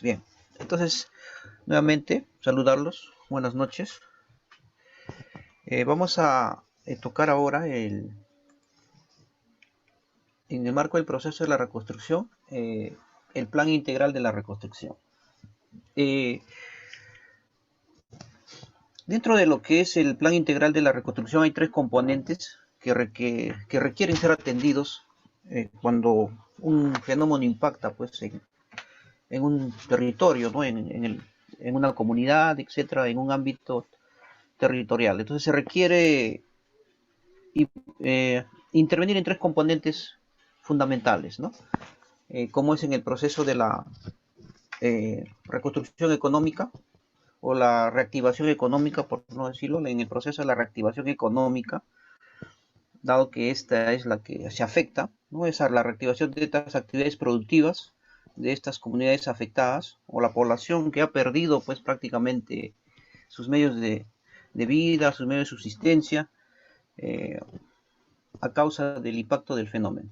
Bien, entonces nuevamente saludarlos, buenas noches. Vamos a tocar ahora en el marco del proceso de la reconstrucción, el plan integral de la reconstrucción. Eh, Dentro de lo que es el plan integral de la reconstrucción hay tres componentes que requieren ser atendidos cuando un fenómeno impacta pues, en un territorio, ¿no? en una comunidad, etcétera, en un ámbito territorial. Entonces se requiere intervenir en tres componentes fundamentales, ¿no? Como es en el proceso de la reconstrucción económica o la reactivación económica, por no decirlo, en el proceso de la reactivación económica, dado que esta es la que se afecta, ¿no? Es la reactivación de estas actividades productivas de estas comunidades afectadas o la población que ha perdido pues prácticamente sus medios de vida, sus medios de subsistencia, eh, a causa del impacto del fenómeno.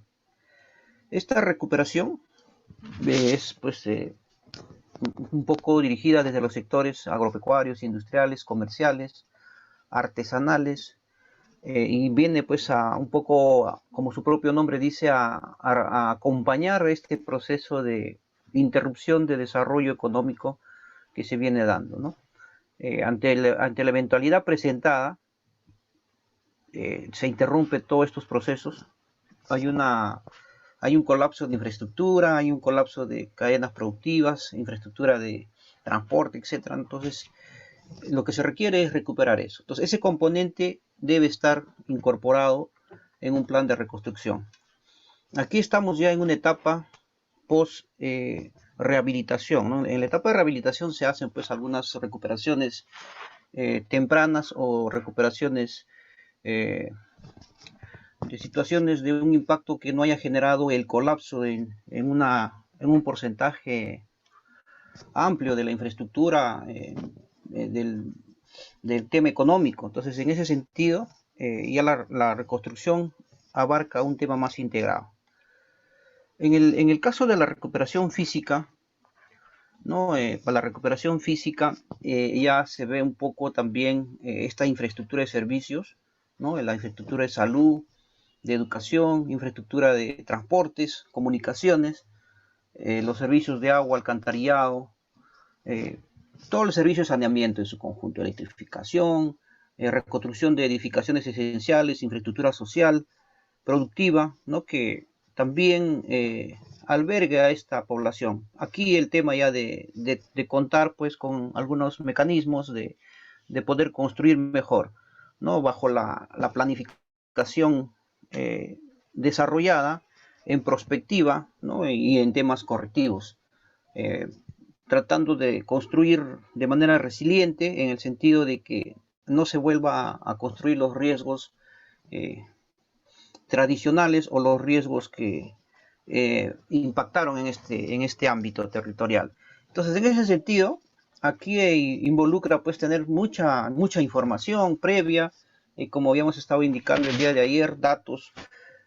Esta recuperación es pues un poco dirigida desde los sectores agropecuarios, industriales, comerciales, artesanales, y viene pues a un poco, como su propio nombre dice, a acompañar este proceso de interrupción de desarrollo económico que se viene dando, ¿no? Ante la eventualidad presentada, se interrumpe todos estos procesos, hay hay un colapso de infraestructura, hay un colapso de cadenas productivas, infraestructura de transporte, etcétera. Entonces, lo que se requiere es recuperar eso. Entonces, ese componente debe estar incorporado en un plan de reconstrucción. Aquí estamos ya en una etapa post rehabilitación, ¿no? En la etapa de rehabilitación se hacen pues algunas recuperaciones tempranas o recuperaciones de situaciones de un impacto que no haya generado el colapso en un porcentaje amplio de la infraestructura del tema económico. Entonces, en ese sentido, ya la reconstrucción abarca un tema más integrado. En el caso de la recuperación física, ¿no? Para la recuperación física ya se ve un poco también esta infraestructura de servicios, ¿no? La infraestructura de salud, de educación, infraestructura de transportes, comunicaciones, los servicios de agua, alcantarillado, eh, todos los servicios de saneamiento en su conjunto, electrificación, reconstrucción de edificaciones esenciales, infraestructura social, productiva, ¿no? Que también alberga a esta población. Aquí el tema ya de contar pues con algunos mecanismos de poder construir mejor, ¿no? Bajo la planificación desarrollada en prospectiva, ¿no? Y en temas correctivos, eh, tratando de construir de manera resiliente en el sentido de que no se vuelva a construir los riesgos tradicionales o los riesgos que impactaron en este ámbito territorial. Entonces, en ese sentido, aquí involucra pues tener mucha información previa, como habíamos estado indicando el día de ayer, datos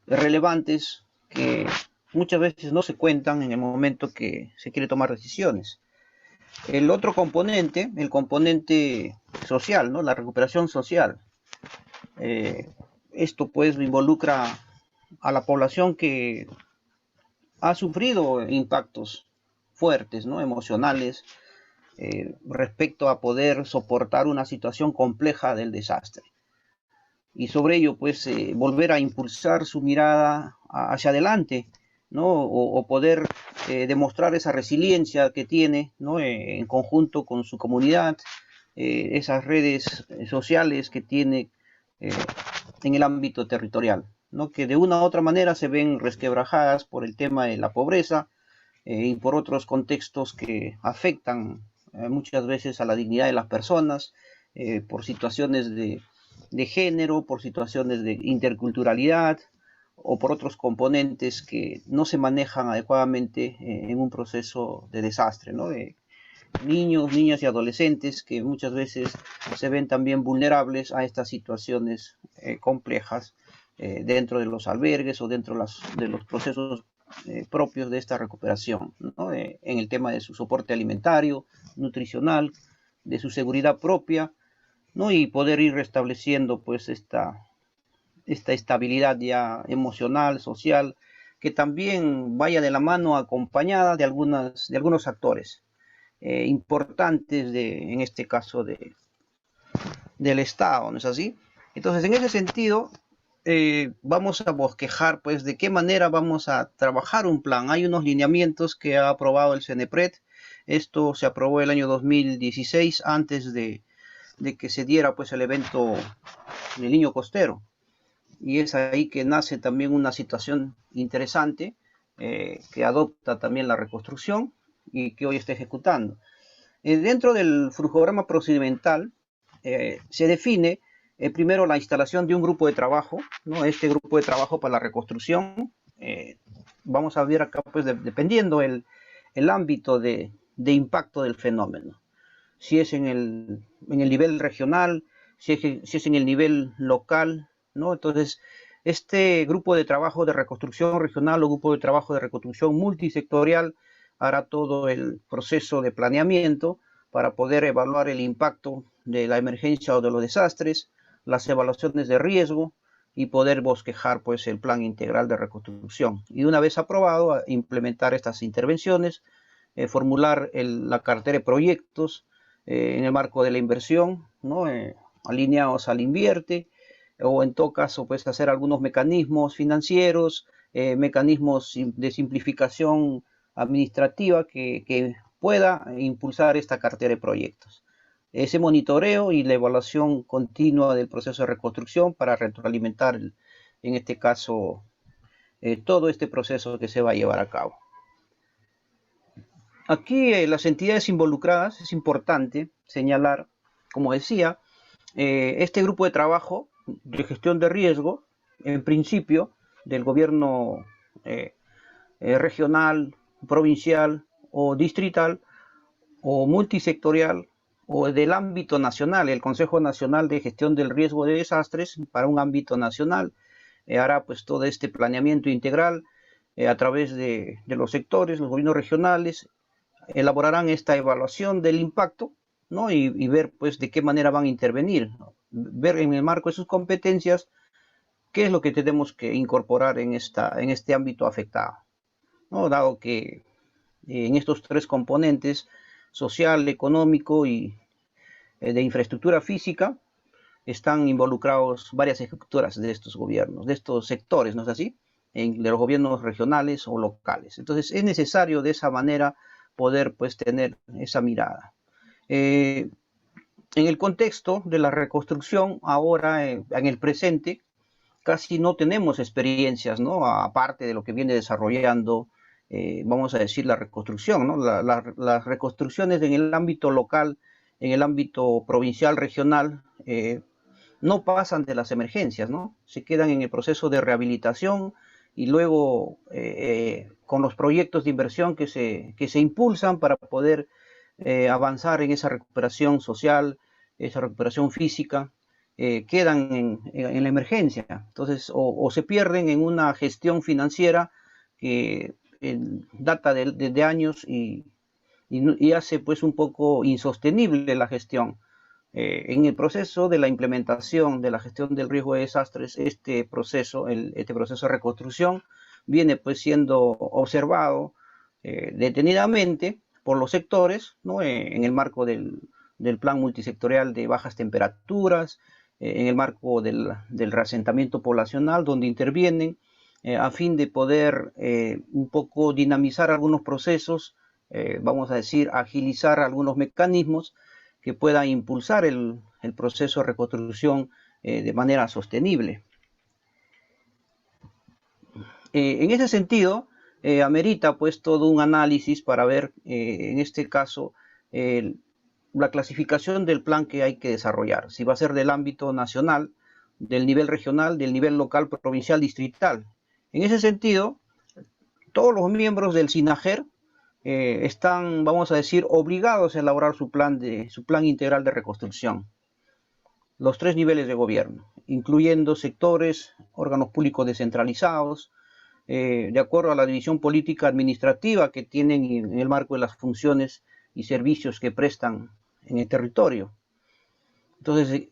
relevantes que muchas veces no se cuentan en el momento que se quiere tomar decisiones. El otro componente, el componente social, ¿no? La recuperación social. Esto pues involucra a la población que ha sufrido impactos fuertes, ¿no? Emocionales, respecto a poder soportar una situación compleja del desastre. Y sobre ello, pues, volver a impulsar su mirada hacia adelante, ¿no? O poder demostrar esa resiliencia que tiene, ¿no? En conjunto con su comunidad, esas redes sociales que tiene eh, en el ámbito territorial, ¿no? Que de una u otra manera se ven resquebrajadas por el tema de la pobreza y por otros contextos que afectan muchas veces a la dignidad de las personas, por situaciones de género, por situaciones de interculturalidad o por otros componentes que no se manejan adecuadamente en un proceso de desastre, ¿no? Niños, niñas y adolescentes que muchas veces se ven también vulnerables a estas situaciones complejas dentro de los albergues o dentro de los procesos propios de esta recuperación, ¿no? En el tema de su soporte alimentario, nutricional, de su seguridad propia, ¿no? Y poder ir restableciendo pues esta estabilidad ya emocional, social, que también vaya de la mano acompañada de algunos actores importantes en este caso del Estado, ¿no es así? Entonces, en ese sentido, vamos a bosquejar, pues, de qué manera vamos a trabajar un plan. Hay unos lineamientos que ha aprobado el CENEPRED. Esto se aprobó el año 2016, antes de que se diera, pues, el evento del Niño Costero. Y es ahí que nace también una situación interesante que adopta también la reconstrucción y que hoy está ejecutando. Dentro del flujograma procedimental se define primero la instalación de un grupo de trabajo, ¿no? Este grupo de trabajo para la reconstrucción, vamos a ver acá, pues, dependiendo el ámbito de impacto del fenómeno. Si es en el nivel regional, si es en el nivel local, ¿no? Entonces, este grupo de trabajo de reconstrucción regional o grupo de trabajo de reconstrucción multisectorial hará todo el proceso de planeamiento para poder evaluar el impacto de la emergencia o de los desastres, las evaluaciones de riesgo y poder bosquejar, pues, el plan integral de reconstrucción. Y una vez aprobado, implementar estas intervenciones, formular la cartera de proyectos en el marco de la inversión, ¿no? Alineados al invierte, o en todo caso, pues, hacer algunos mecanismos financieros, mecanismos de simplificación administrativa que pueda impulsar esta cartera de proyectos. Ese monitoreo y la evaluación continua del proceso de reconstrucción para retroalimentar, en este caso, todo este proceso que se va a llevar a cabo. Aquí las entidades involucradas, es importante señalar, como decía, este grupo de trabajo de gestión de riesgo, en principio, del gobierno regional, provincial o distrital o multisectorial o del ámbito nacional, el Consejo Nacional de Gestión del Riesgo de Desastres para un ámbito nacional, hará pues todo este planeamiento integral a través de los sectores, los gobiernos regionales, elaborarán esta evaluación del impacto, ¿no? Y ver pues de qué manera van a intervenir, ¿no? Ver en el marco de sus competencias qué es lo que tenemos que incorporar en este ámbito afectado, ¿no? Dado que en estos tres componentes, social, económico y de infraestructura física, están involucrados varias estructuras de estos gobiernos, de estos sectores, ¿no es así? De los gobiernos regionales o locales. Entonces es necesario de esa manera poder pues tener esa mirada. En el contexto de la reconstrucción, ahora en el presente, casi no tenemos experiencias, ¿no? Aparte de lo que viene desarrollando, vamos a decir, la reconstrucción, ¿no? Las reconstrucciones en el ámbito local, en el ámbito provincial, regional, no pasan de las emergencias, ¿no? Se quedan en el proceso de rehabilitación y luego con los proyectos de inversión que se impulsan para poder avanzar en esa recuperación social, esa recuperación física, quedan en la emergencia. Entonces, o se pierden en una gestión financiera que data de años y hace pues un poco insostenible la gestión. En el proceso de la implementación de la gestión del riesgo de desastres, este proceso de reconstrucción viene pues siendo observado detenidamente por los sectores, ¿no? En el marco del plan multisectorial de bajas temperaturas, en el marco del reasentamiento poblacional, donde intervienen a fin de poder un poco dinamizar algunos procesos, vamos a decir, agilizar algunos mecanismos que puedan impulsar el proceso de reconstrucción de manera sostenible. En ese sentido, amerita pues todo un análisis para ver, en este caso, la clasificación del plan que hay que desarrollar, si va a ser del ámbito nacional, del nivel regional, del nivel local, provincial, distrital. En ese sentido, todos los miembros del SINAGER están, vamos a decir, obligados a elaborar su plan integral de reconstrucción. Los tres niveles de gobierno, incluyendo sectores, órganos públicos descentralizados, de acuerdo a la división política administrativa que tienen en el marco de las funciones y servicios que prestan en el territorio. Entonces,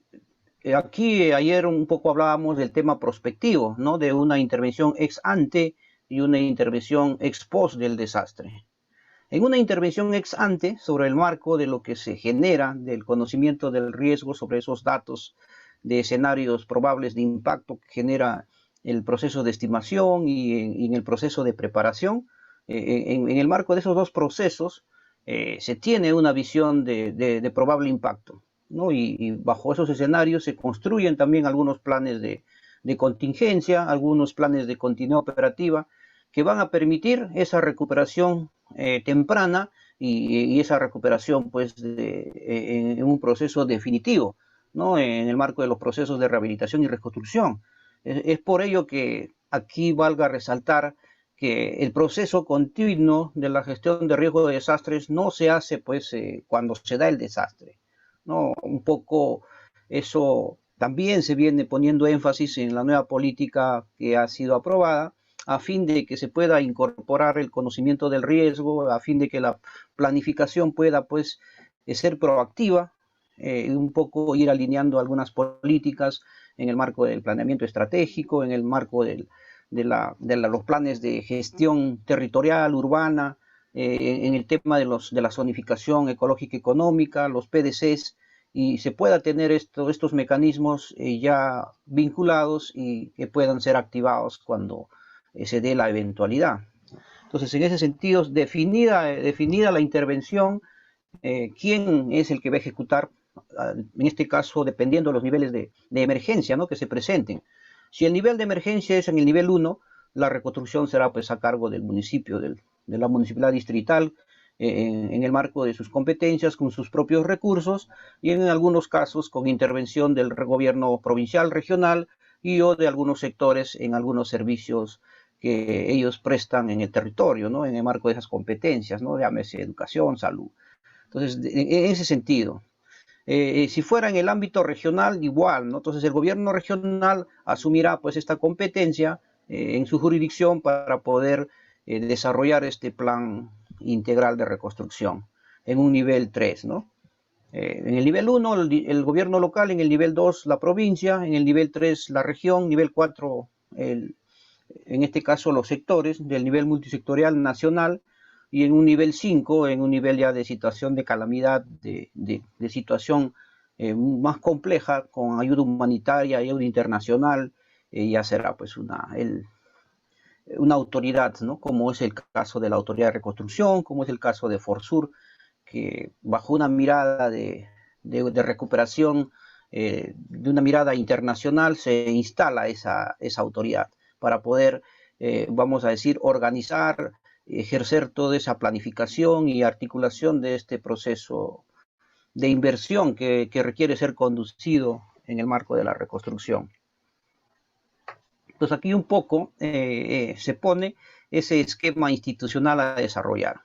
aquí ayer un poco hablábamos del tema prospectivo, ¿no? De una intervención ex ante y una intervención ex post del desastre. En una intervención ex ante, sobre el marco de lo que se genera, del conocimiento del riesgo, sobre esos datos de escenarios probables de impacto que genera el proceso de estimación y en el proceso de preparación, en el marco de esos dos procesos se tiene una visión de probable impacto, ¿no? Y bajo esos escenarios se construyen también algunos planes de contingencia, algunos planes de continuidad operativa que van a permitir esa recuperación temprana y esa recuperación pues en un proceso definitivo, ¿no? En el marco de los procesos de rehabilitación y reconstrucción. Es por ello que aquí valga resaltar que el proceso continuo de la gestión de riesgo de desastres no se hace pues cuando se da el desastre, ¿no? Un poco eso también se viene poniendo énfasis en la nueva política que ha sido aprobada, a fin de que se pueda incorporar el conocimiento del riesgo, a fin de que la planificación pueda pues ser proactiva, un poco ir alineando algunas políticas en el marco del planeamiento estratégico, en el marco de los planes de gestión territorial, urbana, en el tema de la zonificación ecológica y económica, los PDCs, y se pueda tener estos mecanismos ya vinculados y que puedan ser activados cuando se dé la eventualidad. Entonces, en ese sentido, definida la intervención, quién es el que va a ejecutar, en este caso, dependiendo de los niveles de emergencia, ¿no?, que se presenten. Si el nivel de emergencia es en el nivel 1, la reconstrucción será pues a cargo del municipio, de la municipalidad distrital, en el marco de sus competencias, con sus propios recursos y en algunos casos con intervención del gobierno provincial, regional y o de algunos sectores en algunos servicios que ellos prestan en el territorio, ¿no?, en el marco de esas competencias, ¿no?, llámese educación, salud. Entonces, en ese sentido, si fuera en el ámbito regional, igual, ¿no? Entonces el gobierno regional asumirá pues esta competencia en su jurisdicción para poder desarrollar este plan integral de reconstrucción en un nivel 3, ¿no? En el nivel 1, el gobierno local; en el nivel 2, la provincia; en el nivel 3, la región; nivel 4, en este caso los sectores del nivel multisectorial nacional; y en un nivel 5, en un nivel ya de situación de calamidad, de situación más compleja, con ayuda humanitaria, ayuda internacional, ya será pues una autoridad, ¿no?, como es el caso de la Autoridad de Reconstrucción, como es el caso de Forsur, que bajo una mirada de recuperación, de una mirada internacional, se instala esa autoridad para poder, vamos a decir, organizar, ejercer toda esa planificación y articulación de este proceso de inversión que requiere ser conducido en el marco de la reconstrucción. Entonces aquí un poco se pone ese esquema institucional a desarrollar,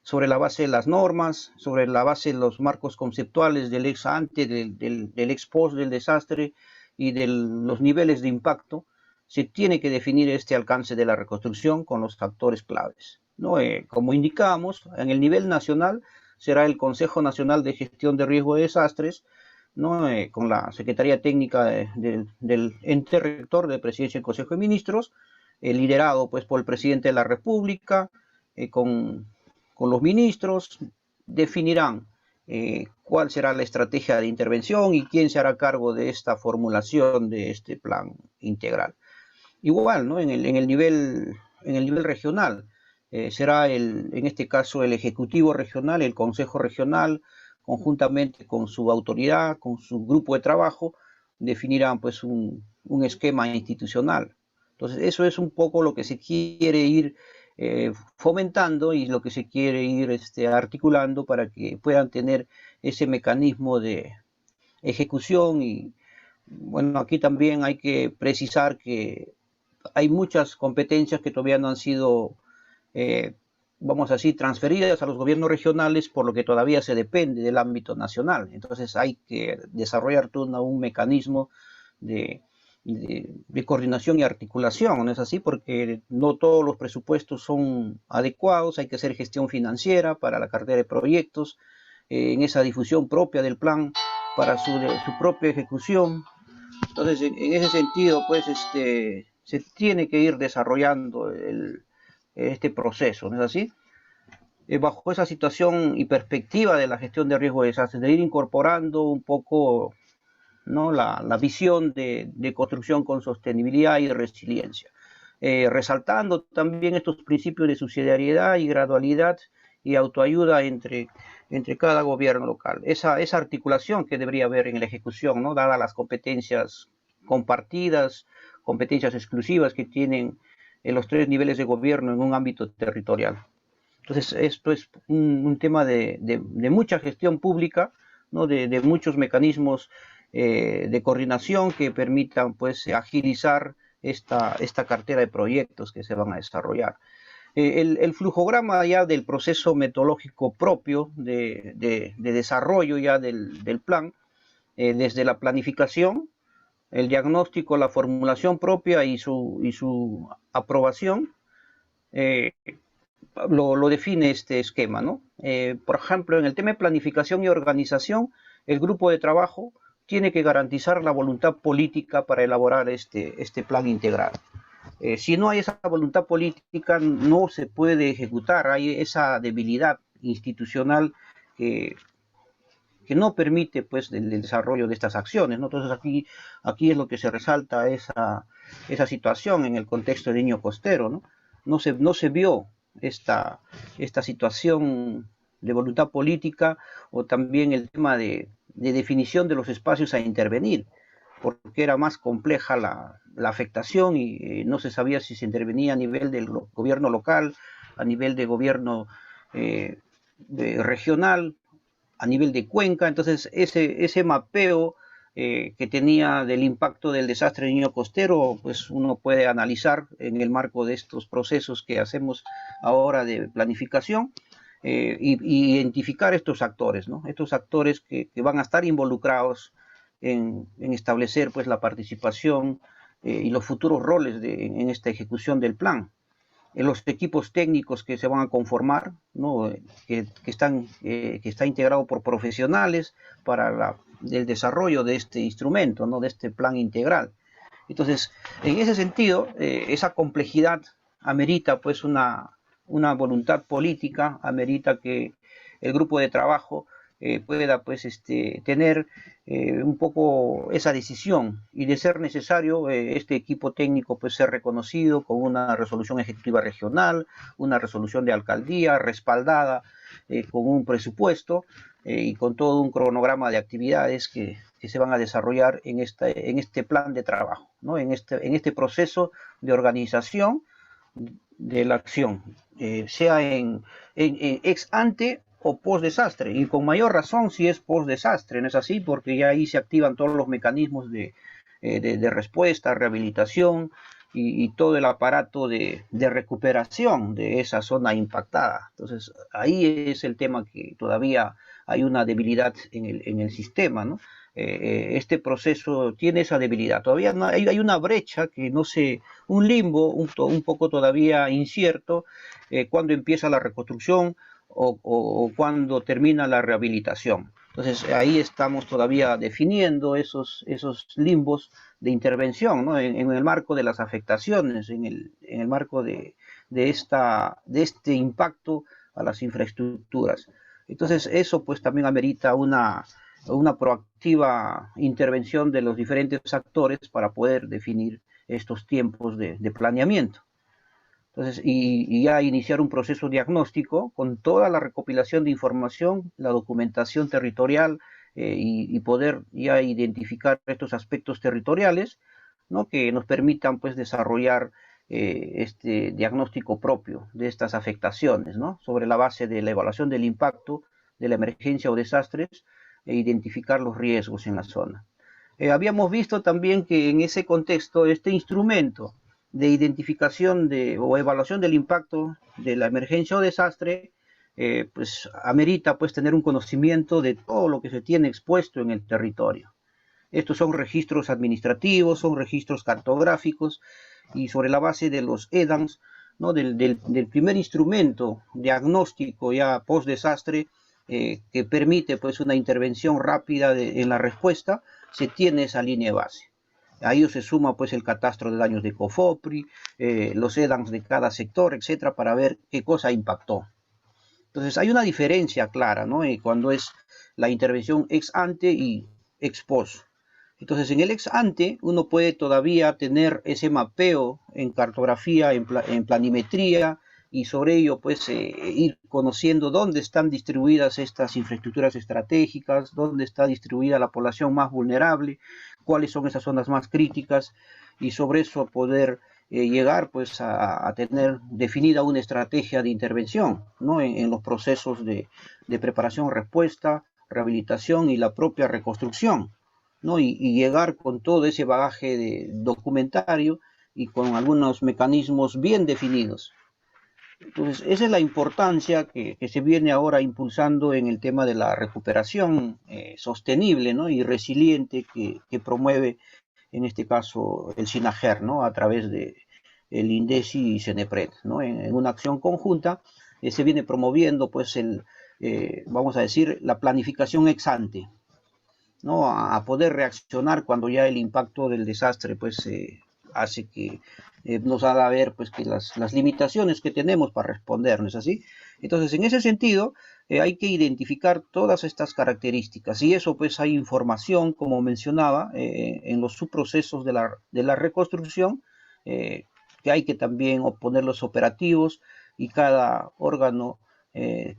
sobre la base de las normas, sobre la base de los marcos conceptuales del ex ante, del ex post del desastre y de los niveles de impacto. Se tiene que definir este alcance de la reconstrucción con los factores claves, ¿no? Como indicamos, en el nivel nacional será el Consejo Nacional de Gestión de Riesgo de Desastres, ¿no?, con la Secretaría Técnica del ente rector de Presidencia y Consejo de Ministros, liderado pues por el Presidente de la República, con los ministros, definirán cuál será la estrategia de intervención y quién se hará cargo de esta formulación de este plan integral. Igual, ¿no?, en el nivel regional, será en este caso el Ejecutivo Regional, el Consejo Regional, conjuntamente con su autoridad, con su grupo de trabajo, definirán pues un esquema institucional. Entonces, eso es un poco lo que se quiere ir fomentando y lo que se quiere ir articulando para que puedan tener ese mecanismo de ejecución. Y bueno, aquí también hay que precisar que hay muchas competencias que todavía no han sido, vamos a decir, transferidas a los gobiernos regionales, por lo que todavía se depende del ámbito nacional. Entonces hay que desarrollar todo un mecanismo de de coordinación y articulación, ¿no es así? Porque no todos los presupuestos son adecuados, hay que hacer gestión financiera para la cartera de proyectos, en esa difusión propia del plan para su propia ejecución. Entonces, en ese sentido, pues, se tiene que ir desarrollando este proceso, ¿no es así? Bajo esa situación y perspectiva de la gestión de riesgo de desastres, de ir incorporando un poco, ¿no?, la visión de construcción con sostenibilidad y resiliencia, resaltando también estos principios de subsidiariedad y gradualidad y autoayuda entre cada gobierno local. Esa articulación que debería haber en la ejecución, ¿no?, dadas las competencias compartidas, competencias exclusivas que tienen los tres niveles de gobierno en un ámbito territorial. Entonces, esto es un tema de mucha gestión pública, ¿no?, de muchos mecanismos de coordinación que permitan, pues, agilizar esta cartera de proyectos que se van a desarrollar. El flujograma ya del proceso metodológico propio de desarrollo ya del plan, desde la planificación, el diagnóstico, la formulación propia y su aprobación, lo define este esquema, ¿no? Por ejemplo, en el tema de planificación y organización, el grupo de trabajo tiene que garantizar la voluntad política para elaborar este plan integral. Si no hay esa voluntad política, no se puede ejecutar, hay esa debilidad institucional que no permite, pues, el desarrollo de estas acciones, ¿no? Entonces aquí es lo que se resalta esa situación en el contexto de Niño Costero, ¿no? No se vio esta situación de voluntad política, o también el tema de definición de los espacios a intervenir, porque era más compleja la afectación y no se sabía si se intervenía a nivel del gobierno local, a nivel de gobierno regional, a nivel de cuenca. Entonces ese mapeo que tenía del impacto del desastre de Niño Costero, pues uno puede analizar en el marco de estos procesos que hacemos ahora de planificación, y identificar estos actores, ¿no? Estos actores que van a estar involucrados en establecer, pues, la participación y los futuros roles en esta ejecución del plan. Los equipos técnicos que se van a conformar, ¿no?, que está integrado por profesionales para el desarrollo de este instrumento, ¿no?, de este plan integral. Entonces, en ese sentido, esa complejidad amerita, pues, una voluntad política, amerita que el grupo de trabajo pueda, pues, tener un poco esa decisión, y de ser necesario, este equipo técnico, pues, ser reconocido con una resolución ejecutiva regional, una resolución de alcaldía respaldada con un presupuesto y con todo un cronograma de actividades que se van a desarrollar en este plan de trabajo, ¿no?, en este proceso de organización de la acción, sea en ex ante o post desastre, y con mayor razón si es post desastre, ¿no es así? Porque ya ahí se activan todos los mecanismos de respuesta, rehabilitación y todo el aparato de recuperación de esa zona impactada. Entonces ahí es el tema, que todavía hay una debilidad en el sistema, ¿no? Este proceso tiene esa debilidad. Todavía no, hay una brecha que no se, un limbo un poco todavía incierto, cuando empieza la reconstrucción o cuando termina la rehabilitación. Entonces ahí estamos todavía definiendo esos limbos de intervención, ¿no?, en el marco de las afectaciones, en el marco de este impacto a las infraestructuras. Entonces eso, pues, también amerita una proactiva intervención de los diferentes actores para poder definir estos tiempos de planeamiento. Entonces, y ya iniciar un proceso diagnóstico con toda la recopilación de información, la documentación territorial, y poder ya identificar estos aspectos territoriales, ¿no?, que nos permitan, pues, desarrollar este diagnóstico propio de estas afectaciones, ¿no?, sobre la base de la evaluación del impacto de la emergencia o desastres, e identificar los riesgos en la zona. Habíamos visto también que en ese contexto este instrumento de identificación o evaluación del impacto de la emergencia o desastre, pues amerita, pues, tener un conocimiento de todo lo que se tiene expuesto en el territorio. Estos son registros administrativos, son registros cartográficos, y sobre la base de los EDANS, ¿no? del primer instrumento diagnóstico ya post-desastre, que permite pues una intervención rápida en la respuesta, se tiene esa línea de base. A ello se suma pues el catastro de daños de COFOPRI, los EDANS de cada sector, etcétera, para ver qué cosa impactó. Entonces hay una diferencia clara, ¿no? Cuando es la intervención ex ante y ex post. Entonces en el ex ante uno puede todavía tener ese mapeo en cartografía, en planimetría, y sobre ello pues ir conociendo dónde están distribuidas estas infraestructuras estratégicas, dónde está distribuida la población más vulnerable, cuáles son esas zonas más críticas, y sobre eso poder llegar pues a tener definida una estrategia de intervención, ¿no? en los procesos de preparación, respuesta, rehabilitación y la propia reconstrucción, ¿no? Y llegar con todo ese bagaje documentario y con algunos mecanismos bien definidos. Entonces, esa es la importancia que se viene ahora impulsando en el tema de la recuperación sostenible, ¿no? Y resiliente que promueve, en este caso, el SINAGER, ¿no? A través de el INDECI y CENEPRED, ¿no? En una acción conjunta se viene promoviendo, pues, vamos a decir, la planificación ex ante, ¿no? A poder reaccionar cuando ya el impacto del desastre, pues, hace que nos haga ver pues que las limitaciones que tenemos para responder, ¿no es así? Entonces, en ese sentido, hay que identificar todas estas características, y eso pues hay información, como mencionaba, en los subprocesos de la reconstrucción, que hay que también poner los operativos, y cada órgano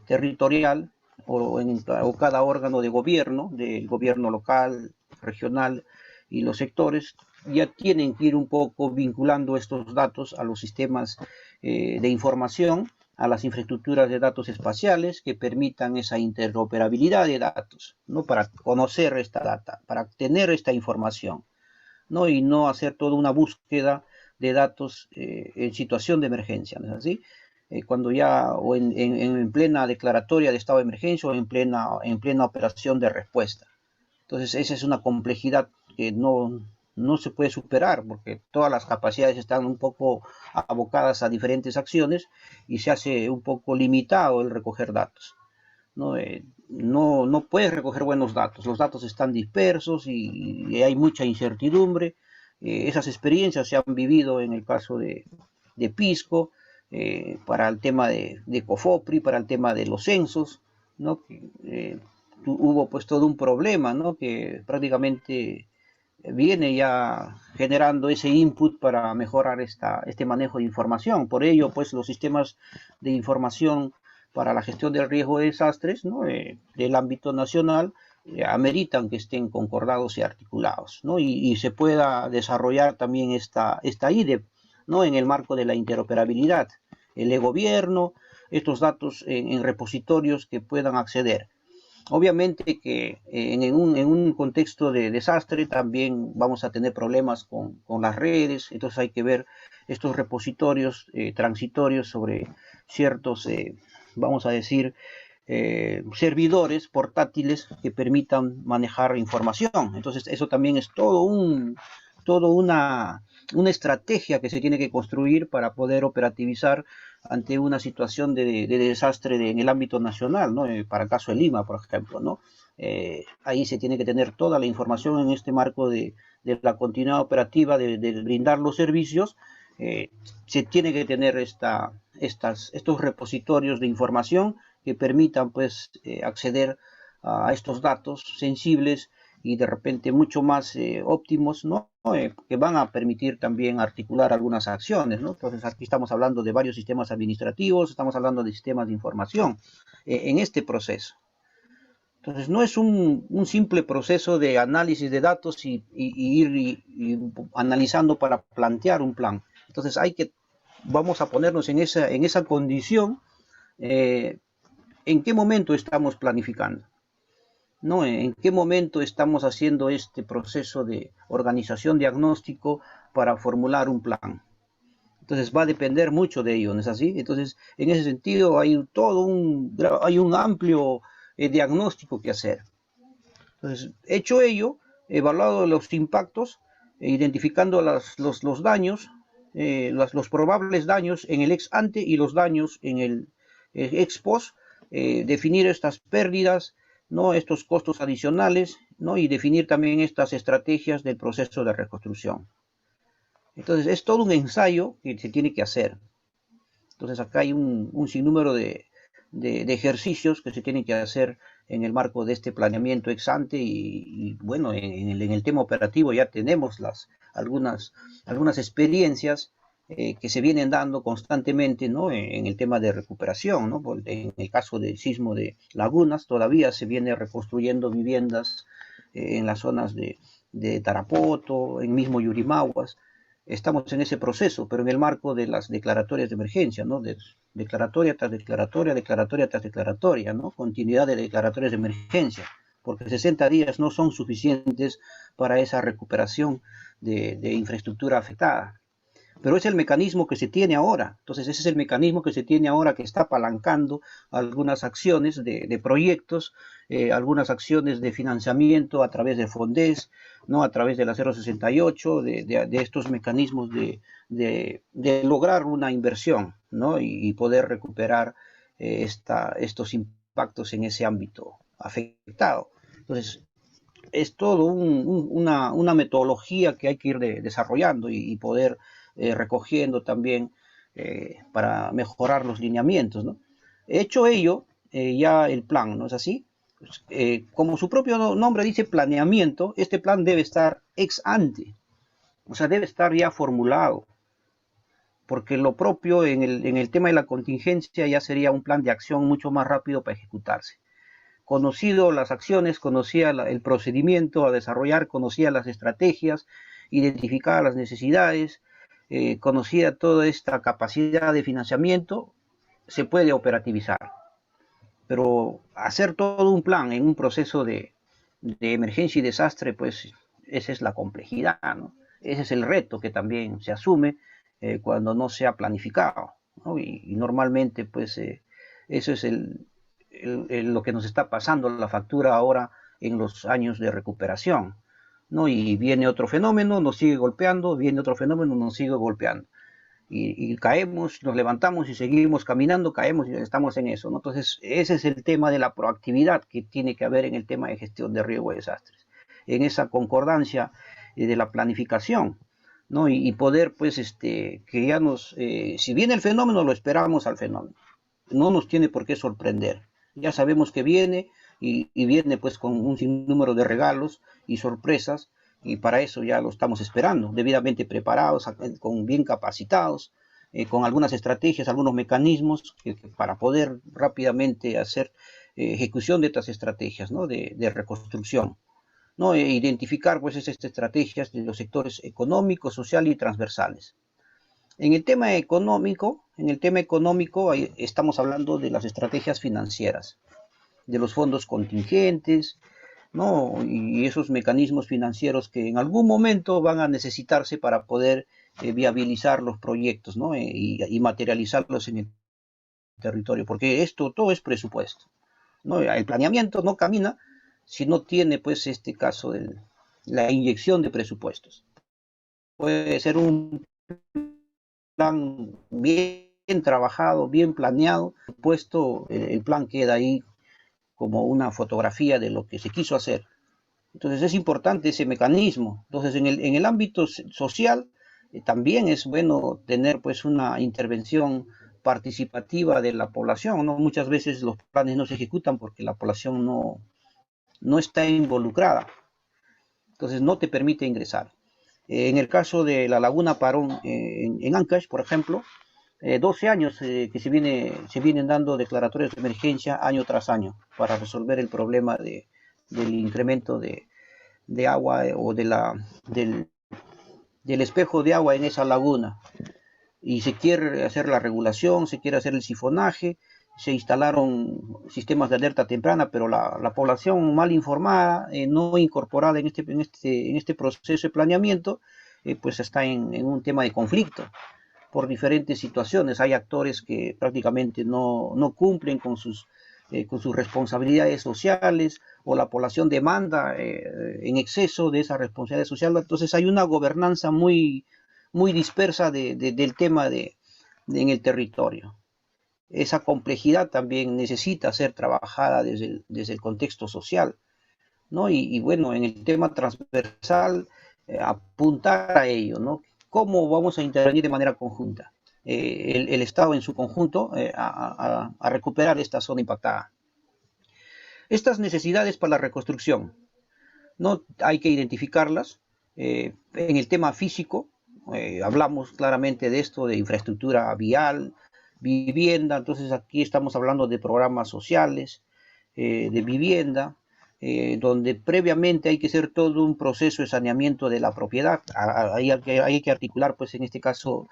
territorial o cada órgano de gobierno, del gobierno local, regional y los sectores, ya tienen que ir un poco vinculando estos datos a los sistemas de información, a las infraestructuras de datos espaciales que permitan esa interoperabilidad de datos, ¿no? Para conocer esta data, para tener esta información, ¿no? Y no hacer toda una búsqueda de datos en situación de emergencia, ¿no es así? Cuando ya, o en plena declaratoria de estado de emergencia, o en plena operación de respuesta. Entonces, esa es una complejidad que no se puede superar, porque todas las capacidades están un poco abocadas a diferentes acciones, y se hace un poco limitado el recoger datos. No puedes recoger buenos datos, los datos están dispersos y hay mucha incertidumbre. Esas experiencias se han vivido en el caso de Pisco, para el tema de COFOPRI, para el tema de los censos, ¿no? Hubo pues todo un problema, ¿no? Que prácticamente viene ya generando ese input para mejorar este manejo de información. Por ello, pues los sistemas de información para la gestión del riesgo de desastres, ¿no? Del ámbito nacional, ameritan que estén concordados y articulados, ¿no? Y se pueda desarrollar también esta IDEP, ¿no? En el marco de la interoperabilidad, el e-gobierno, estos datos en repositorios que puedan acceder. Obviamente que en un contexto de desastre también vamos a tener problemas con las redes, entonces hay que ver estos repositorios transitorios sobre ciertos, vamos a decir, servidores portátiles que permitan manejar información. Entonces eso también es todo una estrategia que se tiene que construir para poder operativizar ante una situación de desastre en el ámbito nacional, ¿no? Para el caso de Lima, por ejemplo, ¿no? Ahí se tiene que tener toda la información en este marco de la continuidad operativa de brindar los servicios. Se tiene que tener estos repositorios de información que permitan pues acceder a estos datos sensibles y de repente mucho más óptimos, ¿no? Que van a permitir también articular algunas acciones, ¿no? Entonces aquí estamos hablando de varios sistemas administrativos, estamos hablando de sistemas de información en este proceso. Entonces no es un simple proceso de análisis de datos y ir analizando para plantear un plan. Entonces vamos a ponernos en esa condición. ¿En qué momento estamos planificando? ¿No? ¿En qué momento estamos haciendo este proceso de organización diagnóstico para formular un plan? Entonces va a depender mucho de ello, ¿no es así? Entonces, en ese sentido hay un amplio diagnóstico que hacer. Entonces, hecho ello, evaluado los impactos, identificando los daños, los probables daños en el ex ante y los daños en el ex post, definir estas pérdidas, ¿no? Estos costos adicionales, ¿no? Y definir también estas estrategias del proceso de reconstrucción. Entonces es todo un ensayo que se tiene que hacer. Entonces acá hay un sinnúmero de ejercicios que se tienen que hacer en el marco de este planeamiento ex ante y bueno, en el tema operativo ya tenemos algunas experiencias que se vienen dando constantemente, ¿no? En el tema de recuperación, ¿no? En el caso del sismo de Lagunas todavía se viene reconstruyendo viviendas en las zonas de Tarapoto, en mismo Yurimaguas. Estamos en ese proceso, pero en el marco de las declaratorias de emergencia, ¿no? De declaratoria tras declaratoria, declaratoria tras declaratoria, ¿no? Continuidad de declaratorias de emergencia, porque 60 días no son suficientes para esa recuperación de infraestructura afectada. Pero es el mecanismo que se tiene ahora. Entonces ese es el mecanismo que se tiene ahora que está apalancando algunas acciones de proyectos, algunas acciones de financiamiento a través de Fondes, ¿no? A través de la 068, de estos mecanismos de lograr una inversión, ¿no? Y poder recuperar estos impactos en ese ámbito afectado. Entonces, es todo una metodología que hay que ir desarrollando y poder recogiendo también para mejorar los lineamientos, ¿no? Hecho ello, ya el plan, ¿no es así? Pues, como su propio nombre dice planeamiento, este plan debe estar ex ante, o sea, debe estar ya formulado, porque lo propio en el tema de la contingencia ya sería un plan de acción mucho más rápido para ejecutarse. Conocido las acciones, conocía el procedimiento a desarrollar, conocía las estrategias, identificaba las necesidades, conocía toda esta capacidad de financiamiento, se puede operativizar. Pero hacer todo un plan en un proceso de emergencia y desastre, pues esa es la complejidad, ¿no? Ese es el reto que también se asume cuando no se ha planificado, ¿no? Y normalmente, pues, eso es lo que nos está pasando la factura ahora en los años de recuperación, ¿no? Y viene otro fenómeno, nos sigue golpeando, viene otro fenómeno, nos sigue golpeando. Y caemos, nos levantamos y seguimos caminando, caemos y estamos en eso, ¿no? Entonces, ese es el tema de la proactividad que tiene que haber en el tema de gestión de riesgo y desastres, en esa concordancia de la planificación, ¿no? Y poder, pues, que ya si viene el fenómeno, lo esperamos al fenómeno, no nos tiene por qué sorprender, ya sabemos que viene y viene pues con un sinnúmero de regalos y sorpresas y para eso ya lo estamos esperando, debidamente preparados, con bien capacitados, con algunas estrategias, algunos mecanismos para poder rápidamente hacer ejecución de estas estrategias, ¿no? de reconstrucción, ¿no? Identificar pues estas estrategias de los sectores económicos, social y transversales. En el tema económico estamos hablando de las estrategias financieras, de los fondos contingentes, ¿no? Y esos mecanismos financieros que en algún momento van a necesitarse para poder viabilizar los proyectos, ¿no? Y materializarlos en el territorio, porque esto todo es presupuesto, ¿no? El planeamiento no camina si no tiene, pues, este caso de la inyección de presupuestos. Puede ser un plan bien trabajado, bien planeado, puesto, el plan queda ahí como una fotografía de lo que se quiso hacer. Entonces es importante ese mecanismo. Entonces en el ámbito social también es bueno tener pues una intervención participativa de la población, ¿no? Muchas veces los planes no se ejecutan porque la población no está involucrada, entonces no te permite ingresar. En el caso de la Laguna Parón en Ancash, por ejemplo, 12 años que se vienen dando declaratorias de emergencia año tras año para resolver el problema del incremento de agua o del espejo de agua en esa laguna. Y se quiere hacer la regulación, se quiere hacer el sifonaje, se instalaron sistemas de alerta temprana, pero la población mal informada, no incorporada en este proceso de planeamiento, pues está en un tema de conflicto por diferentes situaciones. Hay actores que prácticamente no cumplen con sus responsabilidades sociales, o la población demanda en exceso de esa responsabilidad social. Entonces hay una gobernanza muy, muy dispersa del tema en el territorio. Esa complejidad también necesita ser trabajada desde el contexto social, ¿no? Bueno, en el tema transversal, apuntar a ello, ¿no? ¿Cómo vamos a intervenir de manera conjunta? El Estado en su conjunto a recuperar esta zona impactada. Estas necesidades para la reconstrucción, ¿no? Hay que identificarlas. En el tema físico, hablamos claramente de esto, de infraestructura vial, vivienda. Entonces aquí estamos hablando de programas sociales, de vivienda, donde previamente hay que hacer todo un proceso de saneamiento de la propiedad. Hay que articular, pues en este caso,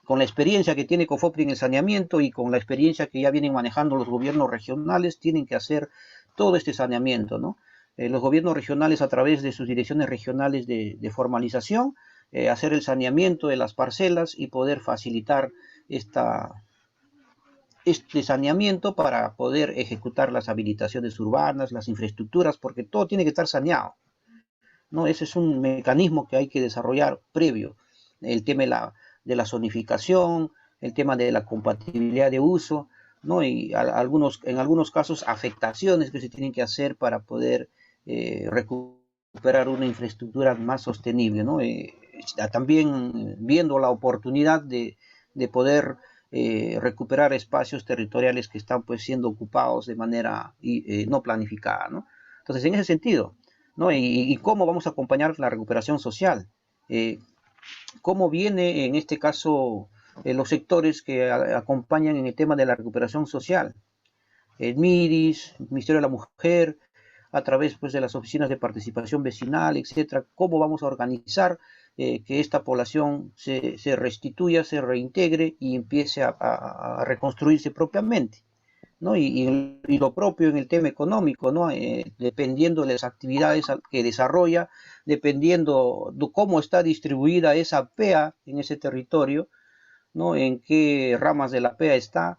con la experiencia que tiene COFOPRI en el saneamiento y con la experiencia que ya vienen manejando los gobiernos regionales, tienen que hacer todo este saneamiento, ¿no? Los gobiernos regionales, a través de sus direcciones regionales de formalización, hacer el saneamiento de las parcelas y poder facilitar este saneamiento para poder ejecutar las habilitaciones urbanas, las infraestructuras, porque todo tiene que estar saneado, ¿no? Ese es un mecanismo que hay que desarrollar previo. El tema de la zonificación, el tema de la compatibilidad de uso, ¿no? Y en algunos casos afectaciones que se tienen que hacer para poder recuperar una infraestructura más sostenible, ¿no? También viendo la oportunidad de poder recuperar espacios territoriales que están pues siendo ocupados de manera no planificada, ¿no? Entonces, en ese sentido, ¿no? Y cómo vamos a acompañar la recuperación social. Cómo viene en este caso los sectores que acompañan en el tema de la recuperación social. El MIRIS, el Ministerio de la Mujer, a través pues, de las oficinas de participación vecinal, etcétera. Cómo vamos a organizar que esta población se restituya, se reintegre y empiece a reconstruirse propiamente, ¿no? Y lo propio en el tema económico, ¿no? Dependiendo de las actividades que desarrolla, dependiendo de cómo está distribuida esa PEA en ese territorio, ¿no? En qué ramas de la PEA está,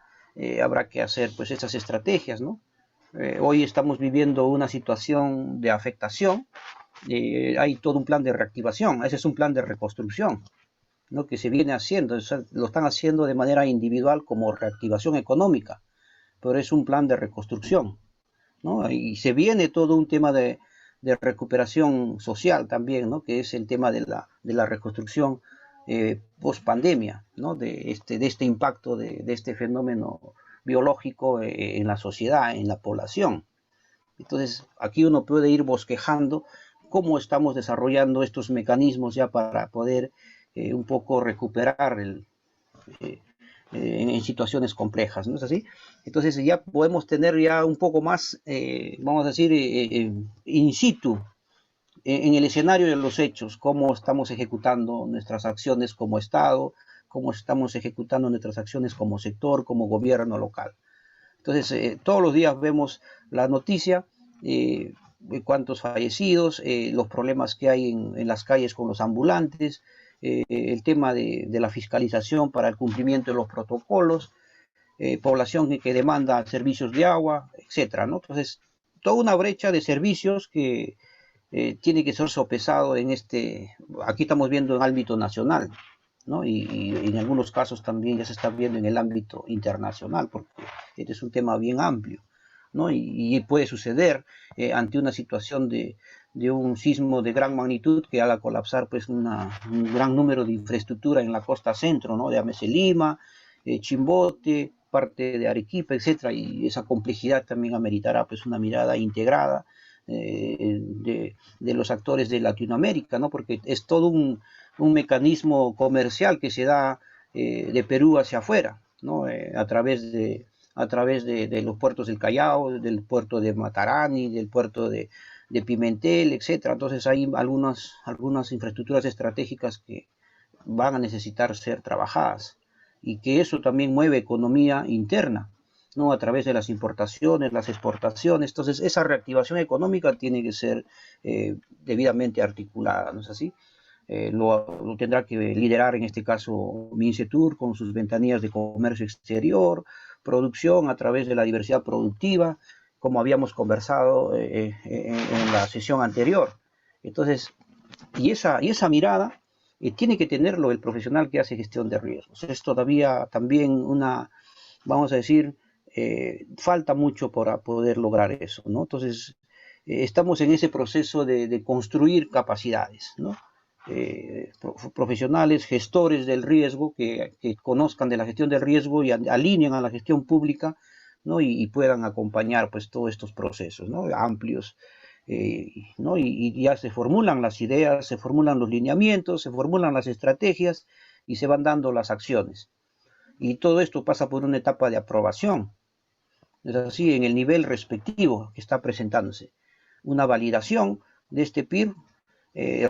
habrá que hacer pues esas estrategias, ¿no? Hoy estamos viviendo una situación de afectación, hay todo un plan de reactivación, ese es un plan de reconstrucción, ¿no? Que se viene haciendo, o sea, lo están haciendo de manera individual como reactivación económica, pero es un plan de reconstrucción, ¿no? Y se viene todo un tema de recuperación social también, ¿no? Que es el tema de la reconstrucción post pandemia, ¿no? De este impacto de este fenómeno biológico en la sociedad, en la población. Entonces, aquí uno puede ir bosquejando cómo estamos desarrollando estos mecanismos ya para poder un poco recuperar en situaciones complejas, ¿no es así? Entonces ya podemos tener ya un poco más, vamos a decir, in situ, en el escenario de los hechos, cómo estamos ejecutando nuestras acciones como Estado, cómo estamos ejecutando nuestras acciones como sector, como gobierno local. Entonces, todos los días vemos la noticia, cuántos fallecidos, los problemas que hay en las calles con los ambulantes, el tema de la fiscalización para el cumplimiento de los protocolos, población que demanda servicios de agua, etcétera, ¿no? Entonces, toda una brecha de servicios que tiene que ser sopesado aquí estamos viendo en ámbito nacional, ¿no? Y en algunos casos también ya se está viendo en el ámbito internacional, porque este es un tema bien amplio, ¿no? Y puede suceder ante una situación de un sismo de gran magnitud que haga colapsar pues un gran número de infraestructura en la costa centro, ¿no? De Llámese Lima, Chimbote, parte de Arequipa, etcétera, y esa complejidad también ameritará pues una mirada integrada de los actores de Latinoamérica, ¿no? Porque es todo un mecanismo comercial que se da de Perú hacia afuera, ¿no? A través de los puertos del Callao, del puerto de Matarani, del puerto de Pimentel, etcétera. Entonces hay algunas infraestructuras estratégicas que van a necesitar ser trabajadas y que eso también mueve economía interna, ¿no? A través de las importaciones, las exportaciones. Entonces, esa reactivación económica tiene que ser debidamente articulada, ¿no es así? Lo tendrá que liderar en este caso MINCETUR con sus ventanillas de comercio exterior, producción a través de la diversidad productiva, como habíamos conversado en la sesión anterior. Entonces, y esa mirada tiene que tenerlo el profesional que hace gestión de riesgos. Es todavía también vamos a decir, falta mucho para poder lograr eso, ¿no? Entonces, estamos en ese proceso de construir capacidades, ¿no? Profesionales, gestores del riesgo, que conozcan de la gestión del riesgo y alineen a la gestión pública, ¿no? Y puedan acompañar pues todos estos procesos, ¿no? Amplios, ¿no? Y ya se formulan las ideas, se formulan los lineamientos, se formulan las estrategias y se van dando las acciones. Y todo esto pasa por una etapa de aprobación, es así, en el nivel respectivo que está presentándose. Una validación de este PIR,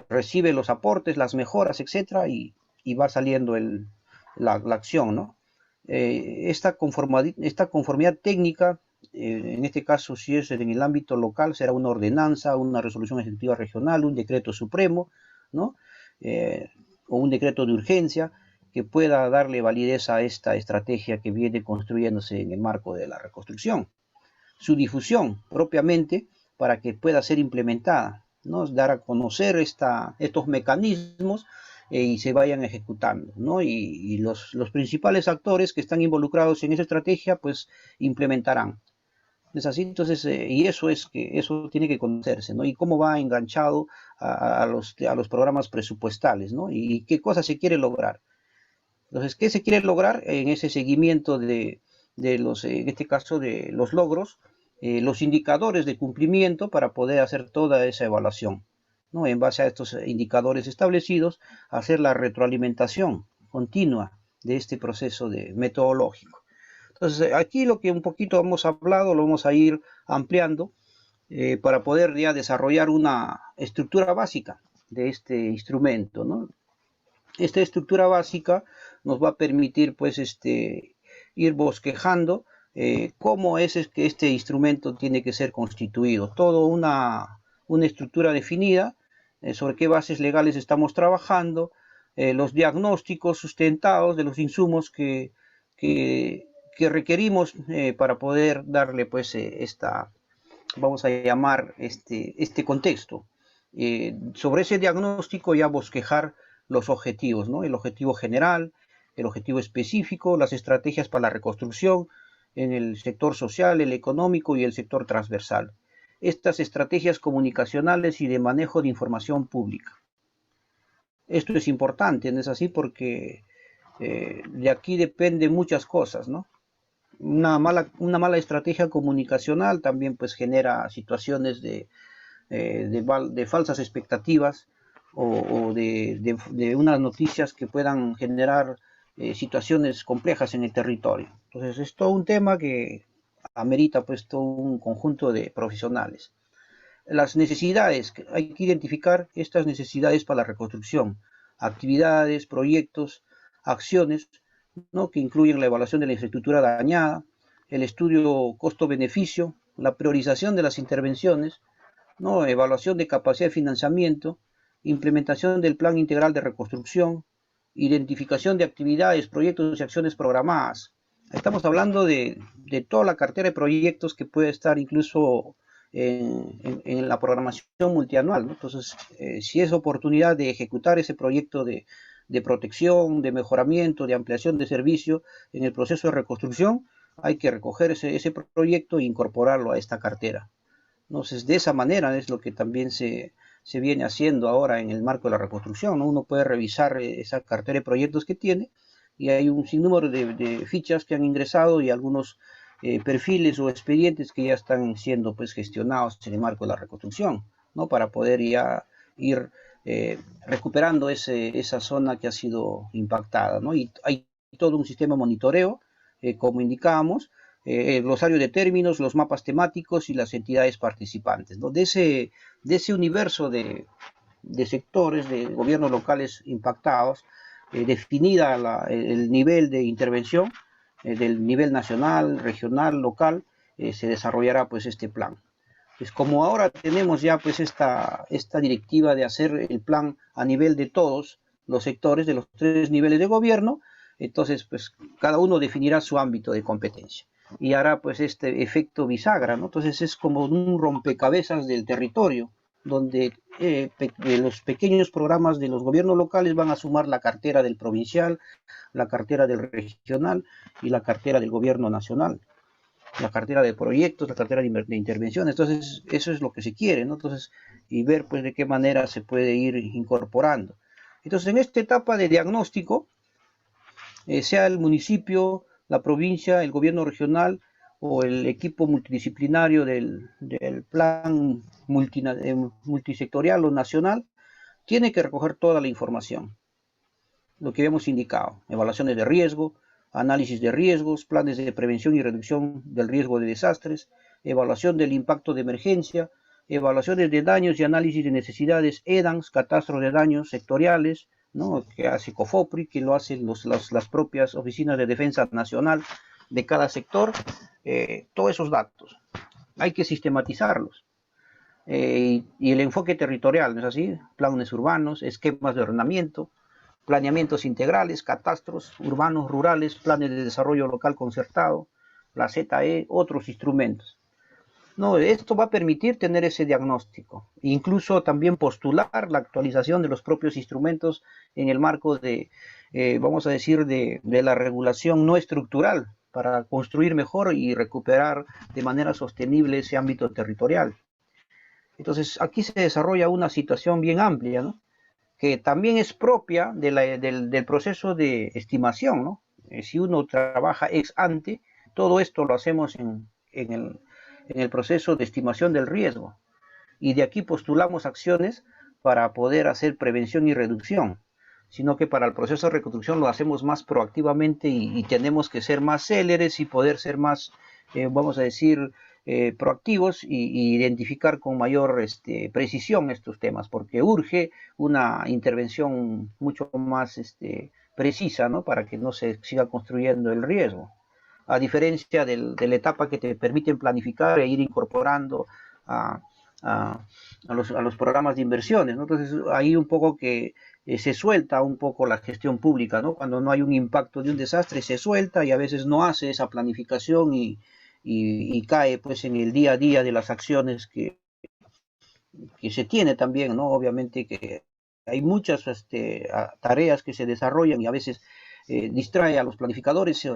recibe los aportes, las mejoras, etcétera, y va saliendo la acción, ¿no? Esta conformidad técnica, en este caso, si es en el ámbito local, será una ordenanza, una resolución ejecutiva regional, un decreto supremo, ¿no? O un decreto de urgencia que pueda darle validez a esta estrategia que viene construyéndose en el marco de la reconstrucción. Su difusión propiamente para que pueda ser implementada, ¿no? Dar a conocer estos mecanismos y se vayan ejecutando, ¿no? Y los principales actores que están involucrados en esa estrategia, pues implementarán. ¿Es así? Entonces, y eso tiene que conocerse, ¿no? Y cómo va enganchado a los programas presupuestales, ¿no? Y qué cosa se quiere lograr. Entonces, ¿qué se quiere lograr en ese seguimiento de los, en este caso, de los logros, los indicadores de cumplimiento para poder hacer toda esa evaluación, ¿no? En base a estos indicadores establecidos, hacer la retroalimentación continua de este proceso metodológico. Entonces, aquí lo que un poquito hemos hablado, lo vamos a ir ampliando para poder ya desarrollar una estructura básica de este instrumento, ¿no? Esta estructura básica nos va a permitir pues ir bosquejando cómo es que este instrumento tiene que ser constituido. Todo una estructura definida sobre qué bases legales estamos trabajando, los diagnósticos sustentados de los insumos que requerimos para poder darle pues vamos a llamar este contexto. Sobre ese diagnóstico ya bosquejar los objetivos, ¿no? El objetivo general, el objetivo específico, las estrategias para la reconstrucción en el sector social, el económico y el sector transversal. Estas estrategias comunicacionales y de manejo de información pública. Esto es importante, ¿no es así? Porque de aquí dependen muchas cosas, ¿no? Una mala estrategia comunicacional también pues genera situaciones de falsas expectativas o de unas noticias que puedan generar situaciones complejas en el territorio. Entonces es todo un tema que amerita pues todo un conjunto de profesionales. Las necesidades, hay que identificar estas necesidades para la reconstrucción, actividades, proyectos, acciones, ¿no? Que incluyen la evaluación de la infraestructura dañada, el estudio costo-beneficio, la priorización de las intervenciones, ¿no? Evaluación de capacidad de financiamiento, implementación del plan integral de reconstrucción, identificación de actividades, proyectos y acciones programadas. Estamos hablando de toda la cartera de proyectos que puede estar incluso en la programación multianual, ¿no? Entonces, si es oportunidad de ejecutar ese proyecto de protección, de mejoramiento, de ampliación de servicio en el proceso de reconstrucción, hay que recoger ese proyecto e incorporarlo a esta cartera. Entonces, de esa manera es lo que también se viene haciendo ahora en el marco de la reconstrucción, ¿no? Uno puede revisar esa cartera de proyectos que tiene y hay un sinnúmero de fichas que han ingresado y algunos perfiles o expedientes que ya están siendo pues gestionados en el marco de la reconstrucción, ¿no? Para poder ya ir recuperando esa zona que ha sido impactada, ¿no? Y hay todo un sistema de monitoreo, como indicábamos, el glosario de términos, los mapas temáticos y las entidades participantes, ¿no? De ese universo de sectores, de gobiernos locales impactados, definida el nivel de intervención del nivel nacional, regional, local, se desarrollará pues este plan. Pues como ahora tenemos ya pues esta directiva de hacer el plan a nivel de todos los sectores, de los 3 niveles de gobierno, Entonces, pues cada uno definirá su ámbito de competencia y hará pues este efecto bisagra, ¿no? Entonces es como un rompecabezas del territorio, donde los pequeños programas de los gobiernos locales van a sumar la cartera del provincial, la cartera del regional y la cartera del gobierno nacional, la cartera de proyectos, la cartera de intervenciones. Entonces, eso es lo que se quiere, ¿no? Entonces, y ver pues de qué manera se puede ir incorporando. Entonces, en esta etapa de diagnóstico, sea el municipio, la provincia, el gobierno regional o el equipo multidisciplinario del plan multisectorial o nacional, tiene que recoger toda la información, lo que hemos indicado: evaluaciones de riesgo, análisis de riesgos, planes de prevención y reducción del riesgo de desastres, evaluación del impacto de emergencia, evaluaciones de daños y análisis de necesidades, EDANS, catastros de daños sectoriales, ¿no?, que hace COFOPRI, que lo hacen las propias oficinas de defensa nacional de cada sector. Todos esos datos hay que sistematizarlos. Y el enfoque territorial, ¿no es así? Planes urbanos, esquemas de ordenamiento, planeamientos integrales, catastros urbanos, rurales, planes de desarrollo local concertado, la ZE, otros instrumentos. No, esto va a permitir tener ese diagnóstico, incluso también postular la actualización de los propios instrumentos en el marco de, vamos a decir, de la regulación no estructural, para construir mejor y recuperar de manera sostenible ese ámbito territorial. Entonces, aquí se desarrolla una situación bien amplia, ¿no?, que también es propia del proceso de estimación, ¿no? Si uno trabaja ex ante, todo esto lo hacemos en el proceso de estimación del riesgo, y de aquí postulamos acciones para poder hacer prevención y reducción, sino que para el proceso de reconstrucción lo hacemos más proactivamente y tenemos que ser más céleres y poder ser más, vamos a decir, proactivos y identificar con mayor precisión estos temas, porque urge una intervención mucho más precisa, ¿no?, para que no se siga construyendo el riesgo, a diferencia de la etapa que te permiten planificar e ir incorporando a, a los programas de inversiones, ¿no? Entonces ahí un poco que se suelta un poco la gestión pública, ¿no? Cuando no hay un impacto de un desastre, se suelta y a veces no hace esa planificación y cae pues en el día a día de las acciones que se tiene también, ¿no? Obviamente que hay muchas tareas que se desarrollan y a veces distrae a los planificadores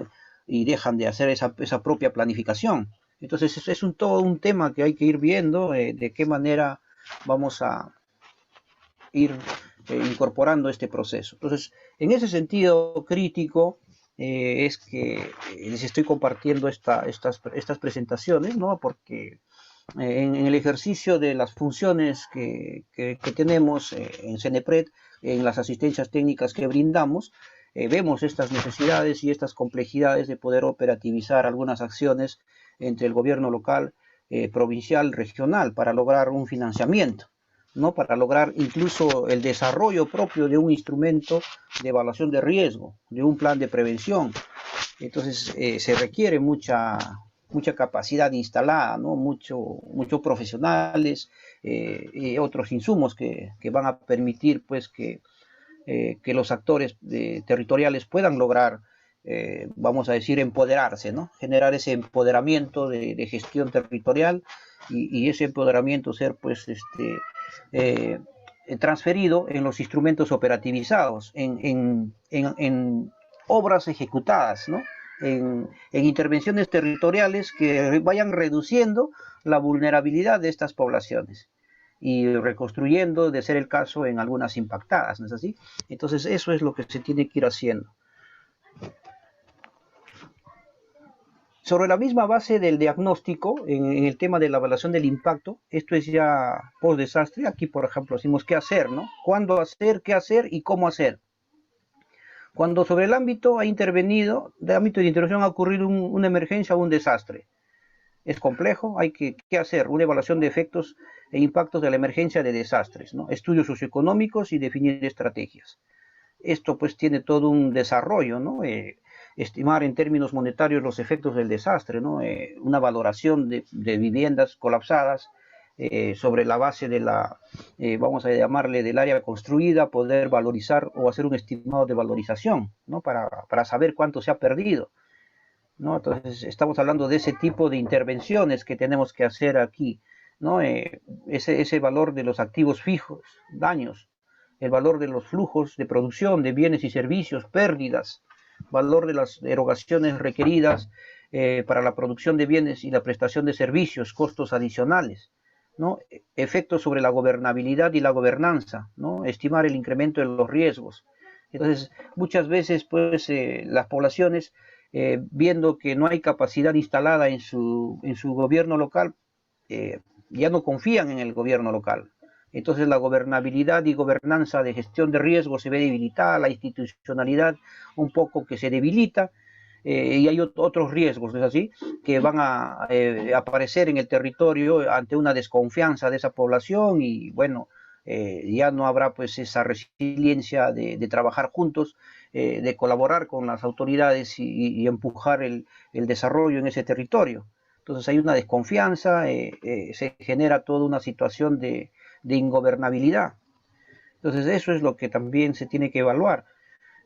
y dejan de hacer esa propia planificación. Entonces es todo un tema que hay que ir viendo, de qué manera vamos a ir incorporando este proceso. Entonces, en ese sentido crítico, es que les estoy compartiendo estas presentaciones, ¿no? Porque en el ejercicio de las funciones que tenemos en CENEPRED, en las asistencias técnicas que brindamos, vemos estas necesidades y estas complejidades de poder operativizar algunas acciones entre el gobierno local, provincial, regional, para lograr un financiamiento, ¿no?, para lograr incluso el desarrollo propio de un instrumento de evaluación de riesgo, de un plan de prevención. Entonces se requiere mucha capacidad instalada, ¿no?, muchos profesionales y otros insumos que van a permitir pues que los actores territoriales puedan lograr, vamos a decir, empoderarse, ¿no?, generar ese empoderamiento de gestión territorial y ese empoderamiento ser pues transferido en los instrumentos operativizados, en obras ejecutadas, ¿no?, en intervenciones territoriales que vayan reduciendo la vulnerabilidad de estas poblaciones y reconstruyendo, de ser el caso, en algunas impactadas, ¿no es así? Entonces eso es lo que se tiene que ir haciendo. Sobre la misma base del diagnóstico, en el tema de la evaluación del impacto, esto es ya post desastre. Aquí, por ejemplo, decimos qué hacer, ¿no? Cuándo hacer, qué hacer y cómo hacer. Cuando sobre el ámbito ha intervenido, de ámbito de intervención ha ocurrido una emergencia o un desastre. Es complejo, hay que hacer una evaluación de efectos e impactos de la emergencia de desastres, ¿no? Estudios socioeconómicos y definir estrategias. Esto pues tiene todo un desarrollo, ¿no? Estimar en términos monetarios los efectos del desastre, ¿no? Una valoración de viviendas colapsadas, sobre la base de la, vamos a llamarle, del área construida, poder valorizar o hacer un estimado de valorización, ¿no? Para saber cuánto se ha perdido, ¿no? Entonces, estamos hablando de ese tipo de intervenciones que tenemos que hacer aquí, ¿no? Ese valor de los activos fijos, daños, el valor de los flujos de producción de bienes y servicios, pérdidas, valor de las erogaciones requeridas para la producción de bienes y la prestación de servicios, costos adicionales, ¿no? Efectos sobre la gobernabilidad y la gobernanza, ¿no? Estimar el incremento de los riesgos. Entonces, muchas veces, pues, las poblaciones, viendo que no hay capacidad instalada en su gobierno local, ya no confían en el gobierno local. Entonces la gobernabilidad y gobernanza de gestión de riesgos se ve debilitada, la institucionalidad un poco que se debilita, y hay otros riesgos, ¿no es así?, que van a aparecer en el territorio ante una desconfianza de esa población y bueno, ya no habrá pues esa resiliencia de trabajar juntos, de colaborar con las autoridades y empujar el desarrollo en ese territorio. Entonces hay una desconfianza, se genera toda una situación de ingobernabilidad. Entonces eso es lo que también se tiene que evaluar.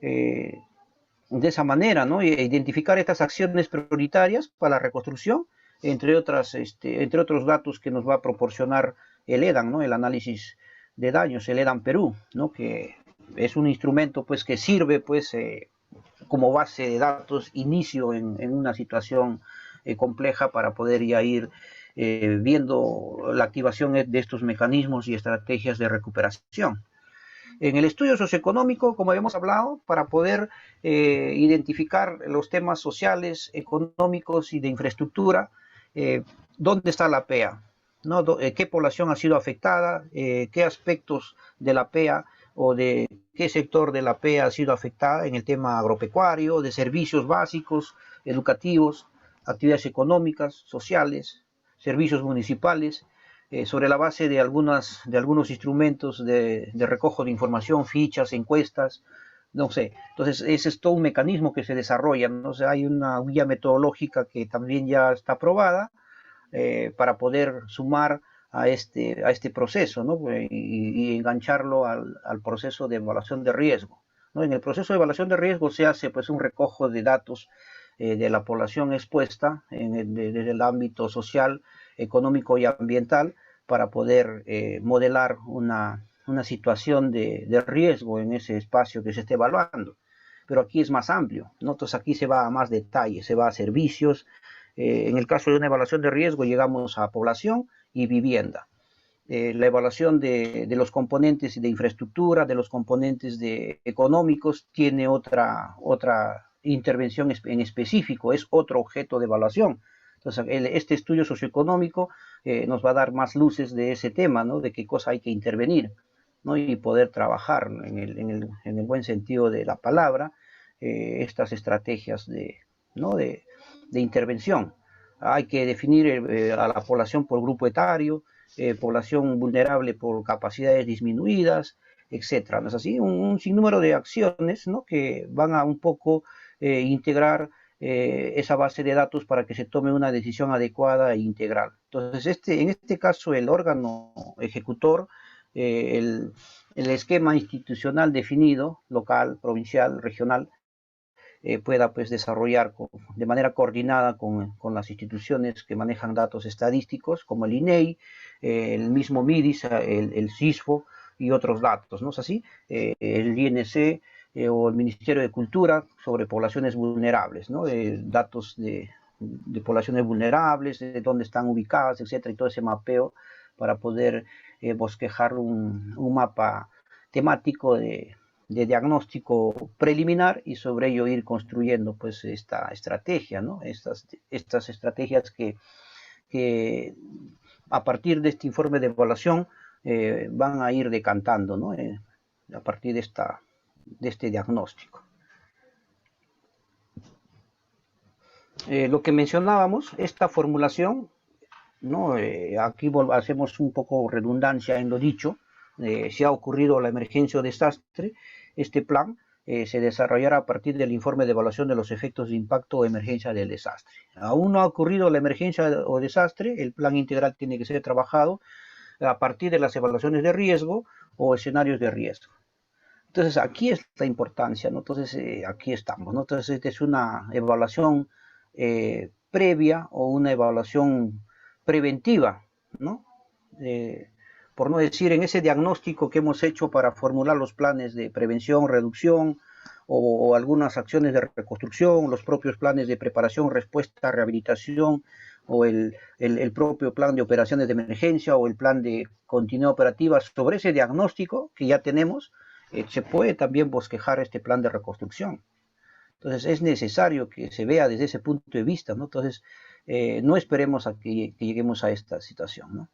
De esa manera, ¿no? Identificar estas acciones prioritarias para la reconstrucción, entre otros datos que nos va a proporcionar el EDAN, ¿no? El análisis de daños, el EDAN Perú, ¿no? Que es un instrumento pues que sirve pues como base de datos, inicio en una situación compleja para poder ya ir viendo la activación de estos mecanismos y estrategias de recuperación. En el estudio socioeconómico, como habíamos hablado, para poder identificar los temas sociales, económicos y de infraestructura, ¿dónde está la PEA? ¿No? ¿Qué población ha sido afectada? ¿Qué aspectos de la PEA o de qué sector de la PEA ha sido afectada en el tema agropecuario, de servicios básicos, educativos, actividades económicas, sociales, servicios municipales? Sobre la base de algunos instrumentos de recojo de información, fichas, encuestas, no sé. Entonces, ese es todo un mecanismo que se desarrolla, ¿no? O sea, hay una guía metodológica que también ya está aprobada para poder sumar a este proceso, ¿no? Y engancharlo al proceso de evaluación de riesgo, ¿no? En el proceso de evaluación de riesgo se hace pues un recojo de datos de la población expuesta desde el ámbito social, económico y ambiental para poder modelar una situación de riesgo en ese espacio que se esté evaluando. Pero aquí es más amplio, ¿no? Entonces aquí se va a más detalles, se va a servicios. En el caso de una evaluación de riesgo llegamos a población y vivienda. La evaluación de los componentes de infraestructura, de los componentes económicos, tiene otra intervención en específico, es otro objeto de evaluación. Entonces, este estudio socioeconómico nos va a dar más luces de ese tema, ¿no? De qué cosa hay que intervenir, ¿no? Y poder trabajar en el buen sentido de la palabra estas estrategias ¿no? de intervención. Hay que definir a la población por grupo etario, población vulnerable por capacidades disminuidas, etcétera. ¿No es así? Un sinnúmero de acciones, ¿no? Que van a un poco integrar esa base de datos para que se tome una decisión adecuada e integral. Entonces, en este caso, el órgano ejecutor, el esquema institucional definido, local, provincial, regional, pueda pues desarrollar de manera coordinada con las instituciones que manejan datos estadísticos, como el INEI, el mismo MIDIS, el CISFO y otros datos, ¿no es así? El INC o el Ministerio de Cultura sobre poblaciones vulnerables, ¿no? Datos de poblaciones vulnerables, de dónde están ubicadas, etcétera, y todo ese mapeo para poder bosquejar un mapa temático de diagnóstico preliminar y sobre ello ir construyendo pues esta estrategia, ¿no? Estas estrategias que a partir de este informe de evaluación van a ir decantando, ¿no? A partir de este diagnóstico. Lo que mencionábamos, esta formulación, ¿no? Aquí hacemos un poco redundancia en lo dicho, si ha ocurrido la emergencia o desastre, este plan se desarrollará a partir del informe de evaluación de los efectos de impacto o emergencia del desastre. Aún no ha ocurrido la emergencia o desastre, el plan integral tiene que ser trabajado a partir de las evaluaciones de riesgo o escenarios de riesgo. Entonces, aquí es la importancia, ¿no? Entonces, aquí estamos, ¿no? Entonces, esta es una evaluación previa o una evaluación preventiva, ¿no? Por no decir, en ese diagnóstico que hemos hecho para formular los planes de prevención, reducción o algunas acciones de reconstrucción, los propios planes de preparación, respuesta, rehabilitación o el propio plan de operaciones de emergencia o el plan de continuidad operativa, sobre ese diagnóstico que ya tenemos, se puede también bosquejar este plan de reconstrucción. Entonces es necesario que se vea desde ese punto de vista, ¿no? Entonces no esperemos a que lleguemos a esta situación, ¿no?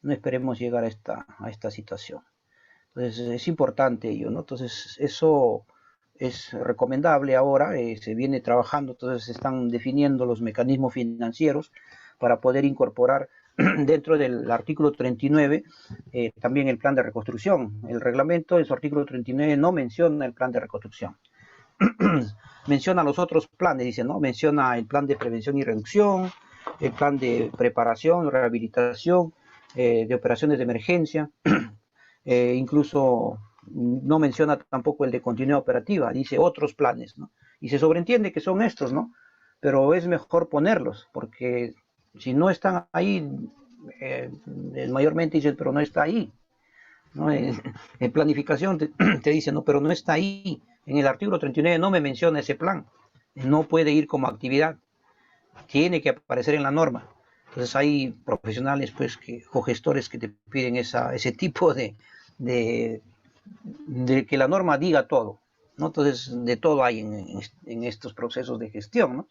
No esperemos llegar a esta situación. Entonces es importante ello, ¿no? Entonces eso es recomendable ahora, se viene trabajando, entonces se están definiendo los mecanismos financieros para poder incorporar dentro del artículo 39 también el plan de reconstrucción. El reglamento en su artículo 39 no menciona el plan de reconstrucción. Menciona los otros planes, dice, ¿no? Menciona el plan de prevención y reducción, el plan de preparación, rehabilitación, de operaciones de emergencia, incluso no menciona tampoco el de continuidad operativa, dice otros planes, ¿no? Y se sobreentiende que son estos, ¿no? Pero es mejor ponerlos, porque si no están ahí, mayormente dicen, pero no está ahí, ¿no? En planificación te dice, no, pero no está ahí. En el artículo 39 no me menciona ese plan, no puede ir como actividad, tiene que aparecer en la norma. Entonces hay profesionales pues o gestores que te piden ese tipo de que la norma diga todo, ¿no? Entonces de todo hay en estos procesos de gestión, ¿no?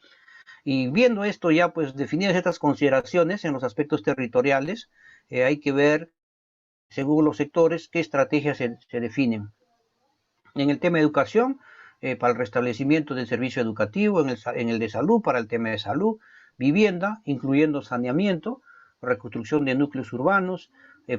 Y viendo esto ya pues definidas estas consideraciones en los aspectos territoriales, hay que ver según los sectores qué estrategias se definen. En el tema de educación, para el restablecimiento del servicio educativo, en el de salud, para el tema de salud, vivienda, incluyendo saneamiento, reconstrucción de núcleos urbanos,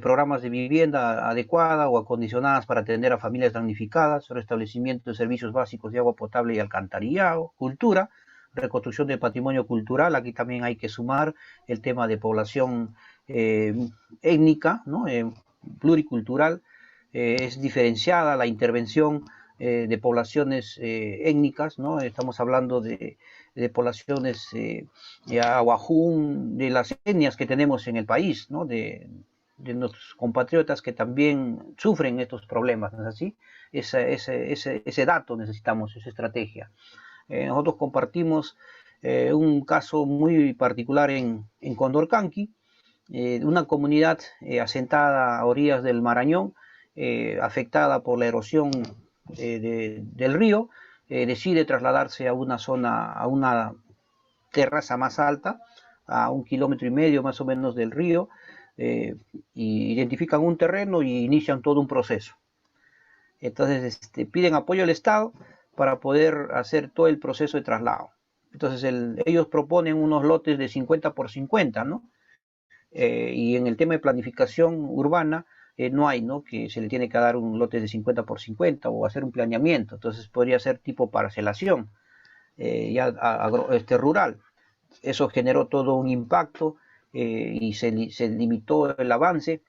programas de vivienda adecuada o acondicionadas para atender a familias damnificadas, restablecimiento de servicios básicos de agua potable y alcantarillado, cultura, reconstrucción del patrimonio cultural. Aquí también hay que sumar el tema de población étnica, ¿no? Pluricultural. Es diferenciada la intervención de poblaciones étnicas, ¿no? Estamos hablando de poblaciones aguajún, de las etnias que tenemos en el país, ¿no? De nuestros compatriotas que también sufren estos problemas, ¿no es así? Ese dato necesitamos, esa estrategia. Nosotros compartimos un caso muy particular en Condorcanqui, una comunidad asentada a orillas del Marañón, afectada por la erosión del río, decide trasladarse a una zona, a una terraza más alta, a 1,5 kilómetros más o menos del río, y identifican un terreno y inician todo un proceso. Entonces piden apoyo al Estado para poder hacer todo el proceso de traslado. Entonces ellos proponen unos lotes de 50 por 50, ¿no? Y en el tema de planificación urbana no hay, ¿no? Que se le tiene que dar un lote de 50 por 50 o hacer un planeamiento. Entonces podría ser tipo parcelación ya rural. Eso generó todo un impacto y se limitó el avance.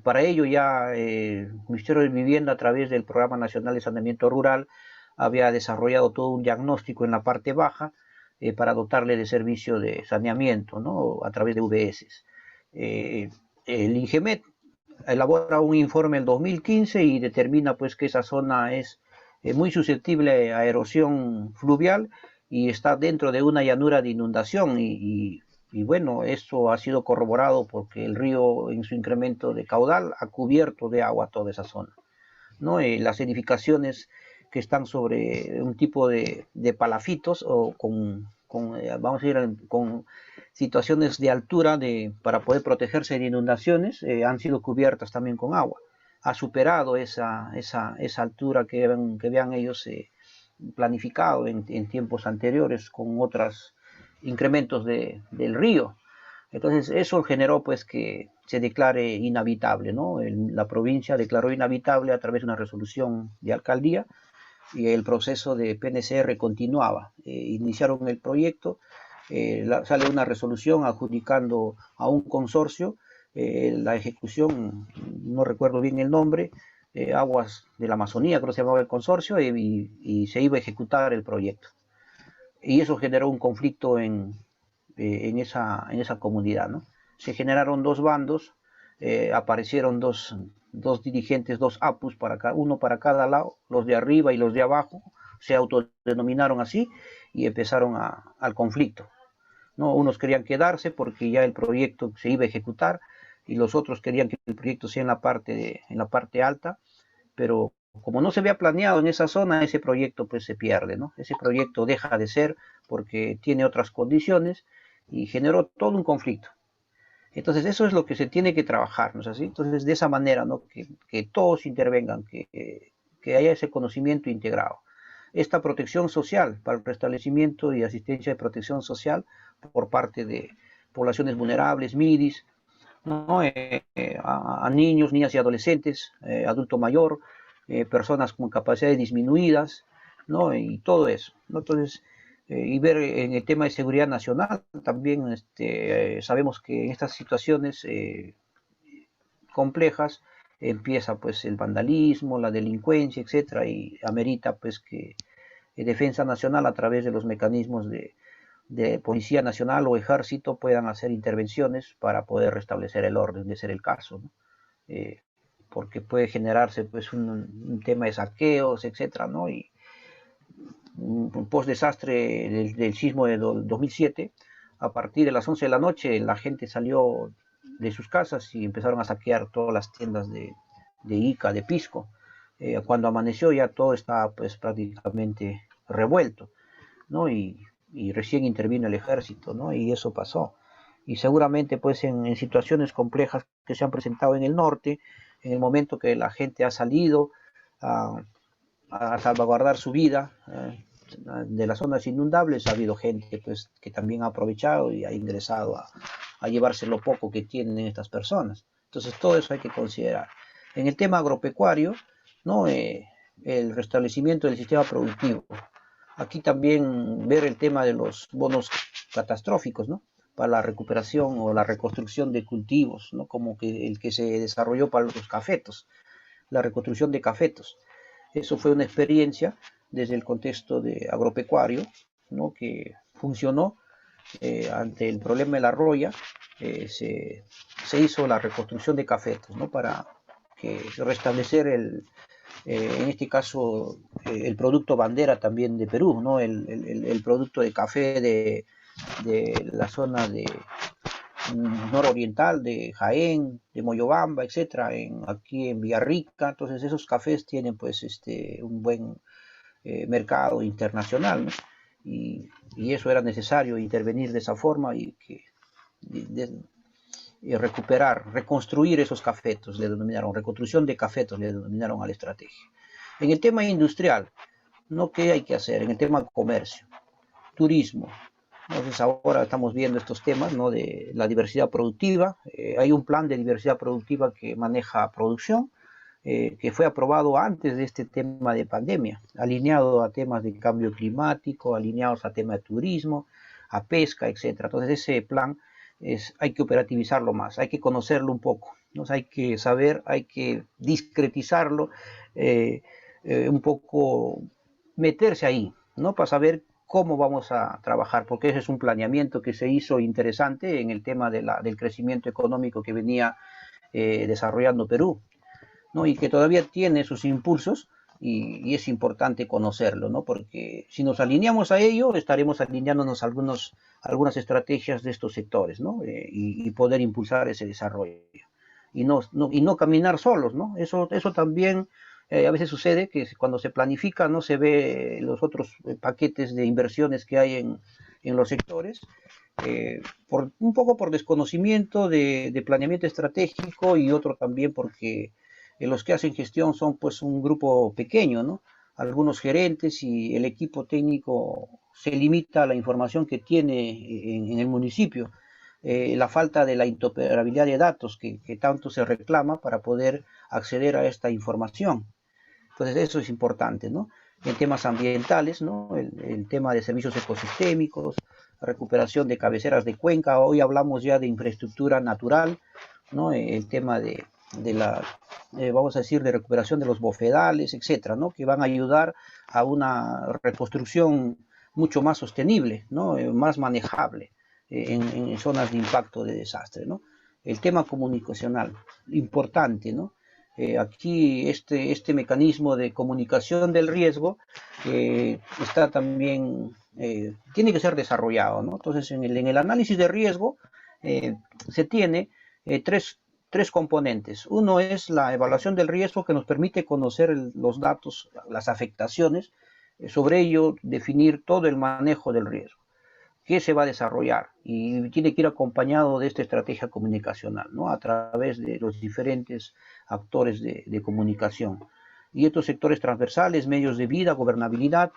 Para ello ya el Ministerio de Vivienda, a través del Programa Nacional de Saneamiento Rural, había desarrollado todo un diagnóstico en la parte baja para dotarle de servicio de saneamiento, ¿no? A través de UBS. El INGEMET elabora un informe en el 2015 y determina pues que esa zona es muy susceptible a erosión fluvial y está dentro de una llanura de inundación y bueno, esto ha sido corroborado porque el río en su incremento de caudal ha cubierto de agua toda esa zona, ¿no? Las edificaciones que están sobre un tipo de palafitos o vamos a ir con situaciones de altura para poder protegerse de inundaciones, han sido cubiertas también con agua. Ha superado esa altura que habían ellos planificado en tiempos anteriores con otros incrementos del río. Entonces eso generó pues que se declare inhabitable, ¿no? La provincia declaró inhabitable a través de una resolución de alcaldía y el proceso de PNCR continuaba. Iniciaron el proyecto, sale una resolución adjudicando a un consorcio la ejecución, no recuerdo bien el nombre, Aguas de la Amazonía, creo que se llamaba el consorcio, y se iba a ejecutar el proyecto. Y eso generó un conflicto en esa comunidad, ¿no? Se generaron dos bandos, aparecieron dos dirigentes, dos APUs, uno para cada lado, los de arriba y los de abajo, se autodenominaron así y empezaron al conflicto, ¿no? Unos querían quedarse porque ya el proyecto se iba a ejecutar y los otros querían que el proyecto sea en la parte alta, pero como no se había planeado en esa zona, ese proyecto pues se pierde, ¿no? Ese proyecto deja de ser porque tiene otras condiciones y generó todo un conflicto. Entonces eso es lo que se tiene que trabajar, ¿no es así? Entonces de esa manera, ¿no? Que todos intervengan, que haya ese conocimiento integrado. Esta protección social para el restablecimiento y asistencia de protección social por parte de poblaciones vulnerables, MIDIs, ¿no? A niños, niñas y adolescentes, adulto mayor, personas con capacidades disminuidas, ¿no? Y todo eso, ¿no? Entonces, y ver en el tema de seguridad nacional, también sabemos que en estas situaciones complejas empieza pues el vandalismo, la delincuencia, etcétera, y amerita pues que Defensa Nacional a través de los mecanismos de Policía Nacional o Ejército puedan hacer intervenciones para poder restablecer el orden, de ser el caso, ¿no? Porque puede generarse pues un tema de saqueos, etcétera, ¿no? Y un post-desastre del sismo de 2007, a partir de las 11 de la noche la gente salió de sus casas y empezaron a saquear todas las tiendas de Ica, de Pisco. Cuando amaneció ya todo estaba pues prácticamente revuelto, ¿no? Y recién intervino el ejército, ¿no? Y eso pasó. Y seguramente pues en situaciones complejas que se han presentado en el norte, en el momento que la gente ha salido a salvaguardar su vida de las zonas inundables, ha habido gente pues que también ha aprovechado y ha ingresado a llevarse lo poco que tienen estas personas. Entonces todo eso hay que considerar. En el tema agropecuario, ¿no? El restablecimiento del sistema productivo. Aquí también ver el tema de los bonos catastróficos, ¿no? Para la recuperación o la reconstrucción de cultivos, ¿no? Como que el que se desarrolló para los cafetos, la reconstrucción de cafetos. Eso fue una experiencia desde el contexto de agropecuario, ¿no? Que funcionó ante el problema de la roya. Se hizo la reconstrucción de cafetos, ¿no? Para restablecer en este caso, el producto bandera también de Perú, ¿no? El producto de café de la zona de nororiental, de Jaén, de Moyobamba, etcétera, aquí en Villarrica. Entonces esos cafés tienen pues un buen mercado internacional, ¿no? Y eso era necesario intervenir de esa forma y recuperar, reconstruir esos cafetos, le denominaron, reconstrucción de cafetos, le denominaron a la estrategia. En el tema industrial, ¿no? ¿Qué hay que hacer? En el tema comercio, turismo. Entonces ahora estamos viendo estos temas, ¿no? De la diversidad productiva. Hay un plan de diversidad productiva que maneja producción, que fue aprobado antes de este tema de pandemia, alineado a temas de cambio climático, alineados a temas de turismo, a pesca, etcétera. Entonces ese plan hay que operativizarlo más, hay que conocerlo un poco, ¿no? Hay que saber, hay que discretizarlo, un poco meterse ahí, ¿no? Para saber cómo vamos a trabajar, porque ese es un planeamiento que se hizo interesante en el tema del crecimiento económico que venía desarrollando Perú, ¿no? Y que todavía tiene sus impulsos y es importante conocerlo, ¿no? Porque si nos alineamos a ello, estaremos alineándonos a algunas estrategias de estos sectores, ¿no? Y poder impulsar ese desarrollo. Y no caminar solos, ¿no? Eso también a veces sucede que cuando se planifica no se ve los otros paquetes de inversiones que hay en los sectores, un poco por desconocimiento de planeamiento estratégico y otro también porque los que hacen gestión son pues un grupo pequeño, ¿no? Algunos gerentes y el equipo técnico se limita a la información que tiene en el municipio. la falta de la interoperabilidad de datos que tanto se reclama para poder acceder a esta información. Entonces eso es importante, ¿no? En temas ambientales, ¿no? El tema de servicios ecosistémicos, recuperación de cabeceras de cuenca, hoy hablamos ya de infraestructura natural, ¿no? El tema de la, vamos a decir, de recuperación de los bofedales, etcétera, ¿no? Que van a ayudar a una reconstrucción mucho más sostenible, ¿no? Más manejable en zonas de impacto de desastre, ¿no? El tema comunicacional, importante, ¿no? Aquí este mecanismo de comunicación del riesgo está también, tiene que ser desarrollado, ¿no? Entonces, en el análisis de riesgo se tiene tres componentes. Uno es la evaluación del riesgo, que nos permite conocer los datos, las afectaciones, sobre ello definir todo el manejo del riesgo que se va a desarrollar y tiene que ir acompañado de esta estrategia comunicacional, ¿no? A través de los diferentes actores de comunicación. Y estos sectores transversales, medios de vida, gobernabilidad,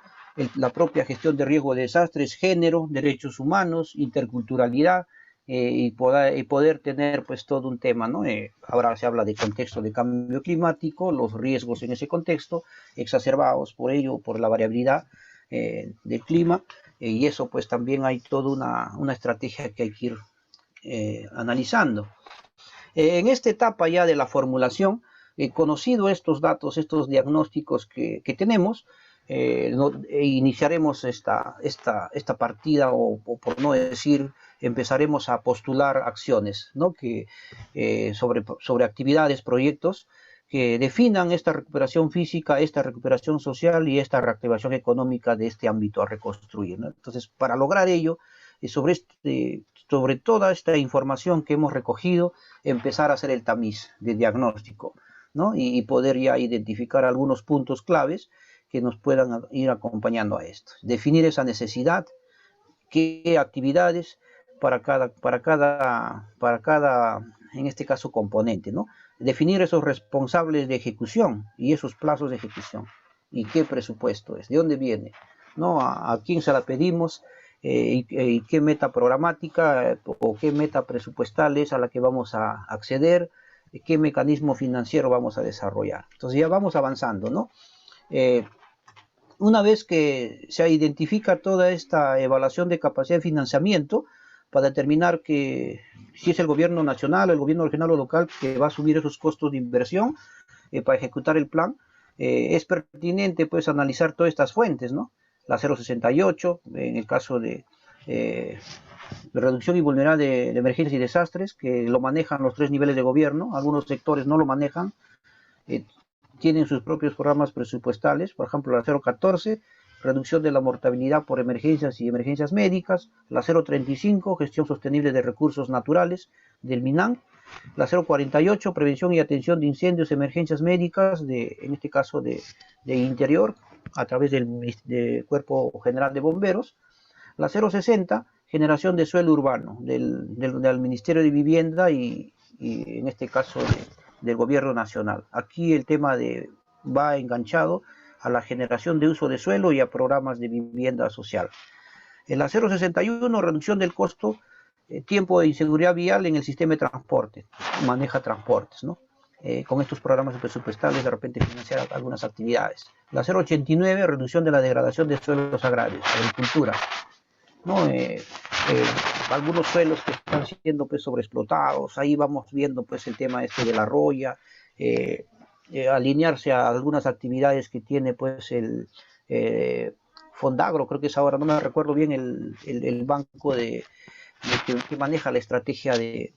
la propia gestión de riesgo de desastres, género, derechos humanos, interculturalidad, y poder tener pues todo un tema, ¿no? Ahora se habla de contexto de cambio climático, los riesgos en ese contexto, exacerbados por ello, por la variabilidad del clima, y eso pues también hay toda una estrategia que hay que ir analizando. En esta etapa ya de la formulación, conocido estos datos, estos diagnósticos que tenemos, iniciaremos esta partida o por no decir, empezaremos a postular acciones, ¿no? sobre actividades, proyectos que definan esta recuperación física, esta recuperación social y esta reactivación económica de este ámbito a reconstruir, ¿no? Entonces, para lograr ello, sobre toda esta información que hemos recogido, empezar a hacer el tamiz de diagnóstico, ¿no? Y poder ya identificar algunos puntos claves que nos puedan ir acompañando a esto. Definir esa necesidad, qué actividades para cada, en este caso, componente, ¿no? Definir esos responsables de ejecución y esos plazos de ejecución. ¿Y qué presupuesto es? ¿De dónde viene? ¿No? ¿A quién se la pedimos? Y qué meta programática o qué meta presupuestal es a la que vamos a acceder, qué mecanismo financiero vamos a desarrollar. Entonces ya vamos avanzando, ¿no? Una vez que se identifica toda esta evaluación de capacidad de financiamiento, para determinar que si es el gobierno nacional, el gobierno regional o local que va a asumir esos costos de inversión para ejecutar el plan, es pertinente pues analizar todas estas fuentes, ¿no? La 068, en el caso de reducción y vulnerabilidad de emergencias y desastres, que lo manejan los 3 niveles de gobierno, algunos sectores no lo manejan, tienen sus propios programas presupuestales, por ejemplo la 014, reducción de la mortalidad por emergencias y emergencias médicas, la 035, gestión sostenible de recursos naturales del MINAN, la 048, prevención y atención de incendios, emergencias médicas, en este caso de Interior, a través del Cuerpo General de Bomberos, la 060, generación de suelo urbano del Ministerio de Vivienda y en este caso del Gobierno Nacional. Aquí el tema va enganchado a la generación de uso de suelo y a programas de vivienda social. En la 061, reducción del costo, tiempo de inseguridad vial en el sistema de transporte, maneja transportes, ¿no? Con estos programas presupuestales de repente financiar algunas actividades. La 089, reducción de la degradación de suelos agrarios, agricultura, ¿no? Algunos suelos que están siendo pues sobreexplotados, ahí vamos viendo pues el tema de la roya, alinearse a algunas actividades que tiene pues el Fondagro, creo que es ahora, no me recuerdo bien el banco que maneja la estrategia de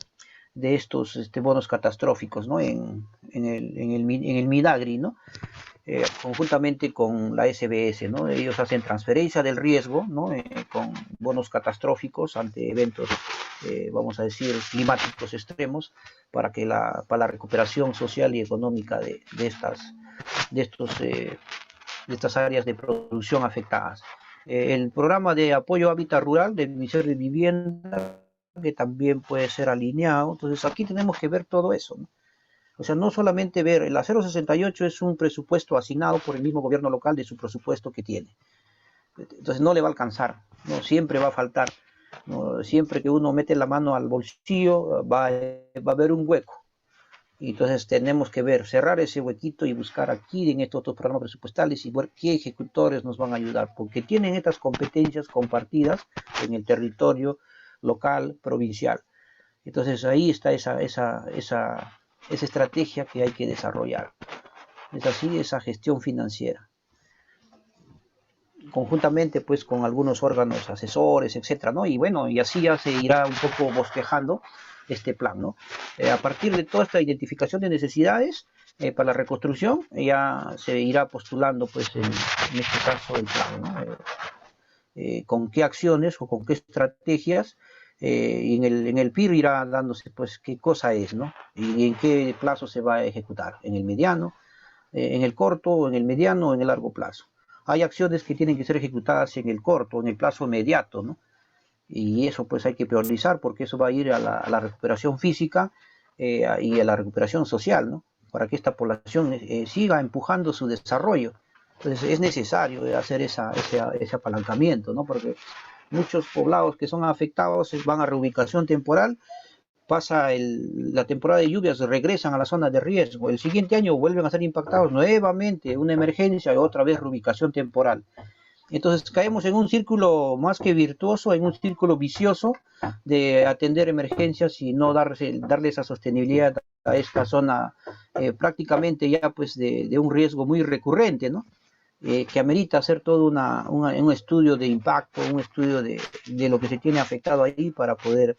estos bonos catastróficos, ¿no? en el Midagri, ¿no? Conjuntamente con la SBS, ¿no? Ellos hacen transferencia del riesgo, ¿no? Con bonos catastróficos ante eventos, vamos a decir, climáticos extremos, para la recuperación social y económica de estas áreas de producción afectadas. El programa de apoyo a hábitat rural del Ministerio de Vivienda, que también puede ser alineado. Entonces aquí tenemos que ver todo eso, ¿no? O sea, no solamente ver, el 068 es un presupuesto asignado por el mismo gobierno local de su presupuesto que tiene. Entonces no le va a alcanzar, ¿no? Siempre va a faltar. ¿no? Siempre que uno mete la mano al bolsillo va a haber un hueco. Y entonces tenemos que ver, cerrar ese huequito y buscar aquí en estos otros programas presupuestales y ver qué ejecutores nos van a ayudar, porque tienen estas competencias compartidas en el territorio local, provincial. Entonces ahí está esa estrategia que hay que desarrollar. Es así, esa gestión financiera. Conjuntamente pues con algunos órganos asesores, etcétera, ¿no? Y bueno, y así ya se irá un poco bosquejando este plan, ¿no? A partir de toda esta identificación de necesidades para la reconstrucción, ya se irá postulando pues en este caso el plan, ¿no? Con qué acciones o con qué estrategias y en el PIR irá dándose pues qué cosa es, ¿no? Y en qué plazo se va a ejecutar, en el mediano, en el corto, en el mediano o en el largo plazo. Hay acciones que tienen que ser ejecutadas en el corto, en el plazo inmediato, ¿no? Y eso pues hay que priorizar porque eso va a ir a la recuperación física y a la recuperación social, ¿no? Para que esta población siga empujando su desarrollo. Entonces es necesario hacer ese apalancamiento, ¿no? Porque muchos poblados que son afectados van a reubicación temporal, pasa la temporada de lluvias, regresan a la zona de riesgo, el siguiente año vuelven a ser impactados nuevamente, una emergencia y otra vez reubicación temporal. Entonces caemos en un círculo más que virtuoso, en un círculo vicioso de atender emergencias y no darle esa sostenibilidad a esta zona prácticamente ya pues de un riesgo muy recurrente, ¿no? Que amerita hacer todo un estudio de impacto, un estudio de lo que se tiene afectado ahí para poder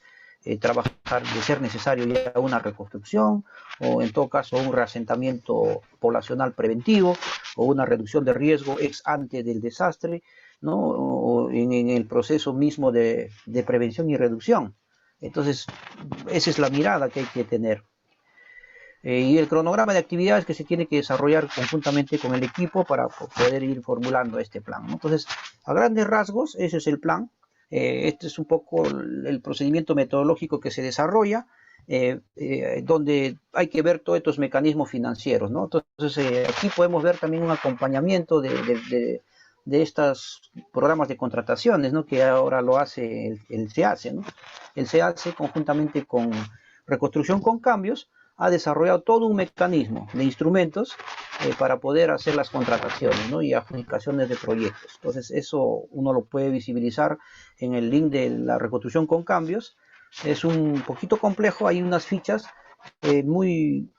trabajar, de ser necesario ya una reconstrucción o en todo caso un reasentamiento poblacional preventivo o una reducción de riesgo ex ante del desastre, ¿no? O en el proceso mismo de prevención y reducción. Entonces, esa es la mirada que hay que tener. Y el cronograma de actividades que se tiene que desarrollar conjuntamente con el equipo para poder ir formulando este plan, ¿no? Entonces, a grandes rasgos, ese es el plan. Este es un poco el procedimiento metodológico que se desarrolla, donde hay que ver todos estos mecanismos financieros, ¿no? Entonces, aquí podemos ver también un acompañamiento de estos programas de contrataciones, ¿no? Que ahora lo hace el SEACE, ¿no? El SEACE, conjuntamente con Reconstrucción con Cambios, ha desarrollado todo un mecanismo de instrumentos para poder hacer las contrataciones, ¿no? Y adjudicaciones de proyectos. Entonces eso uno lo puede visibilizar en el link de la Reconstrucción con Cambios. Es un poquito complejo, hay unas fichas muy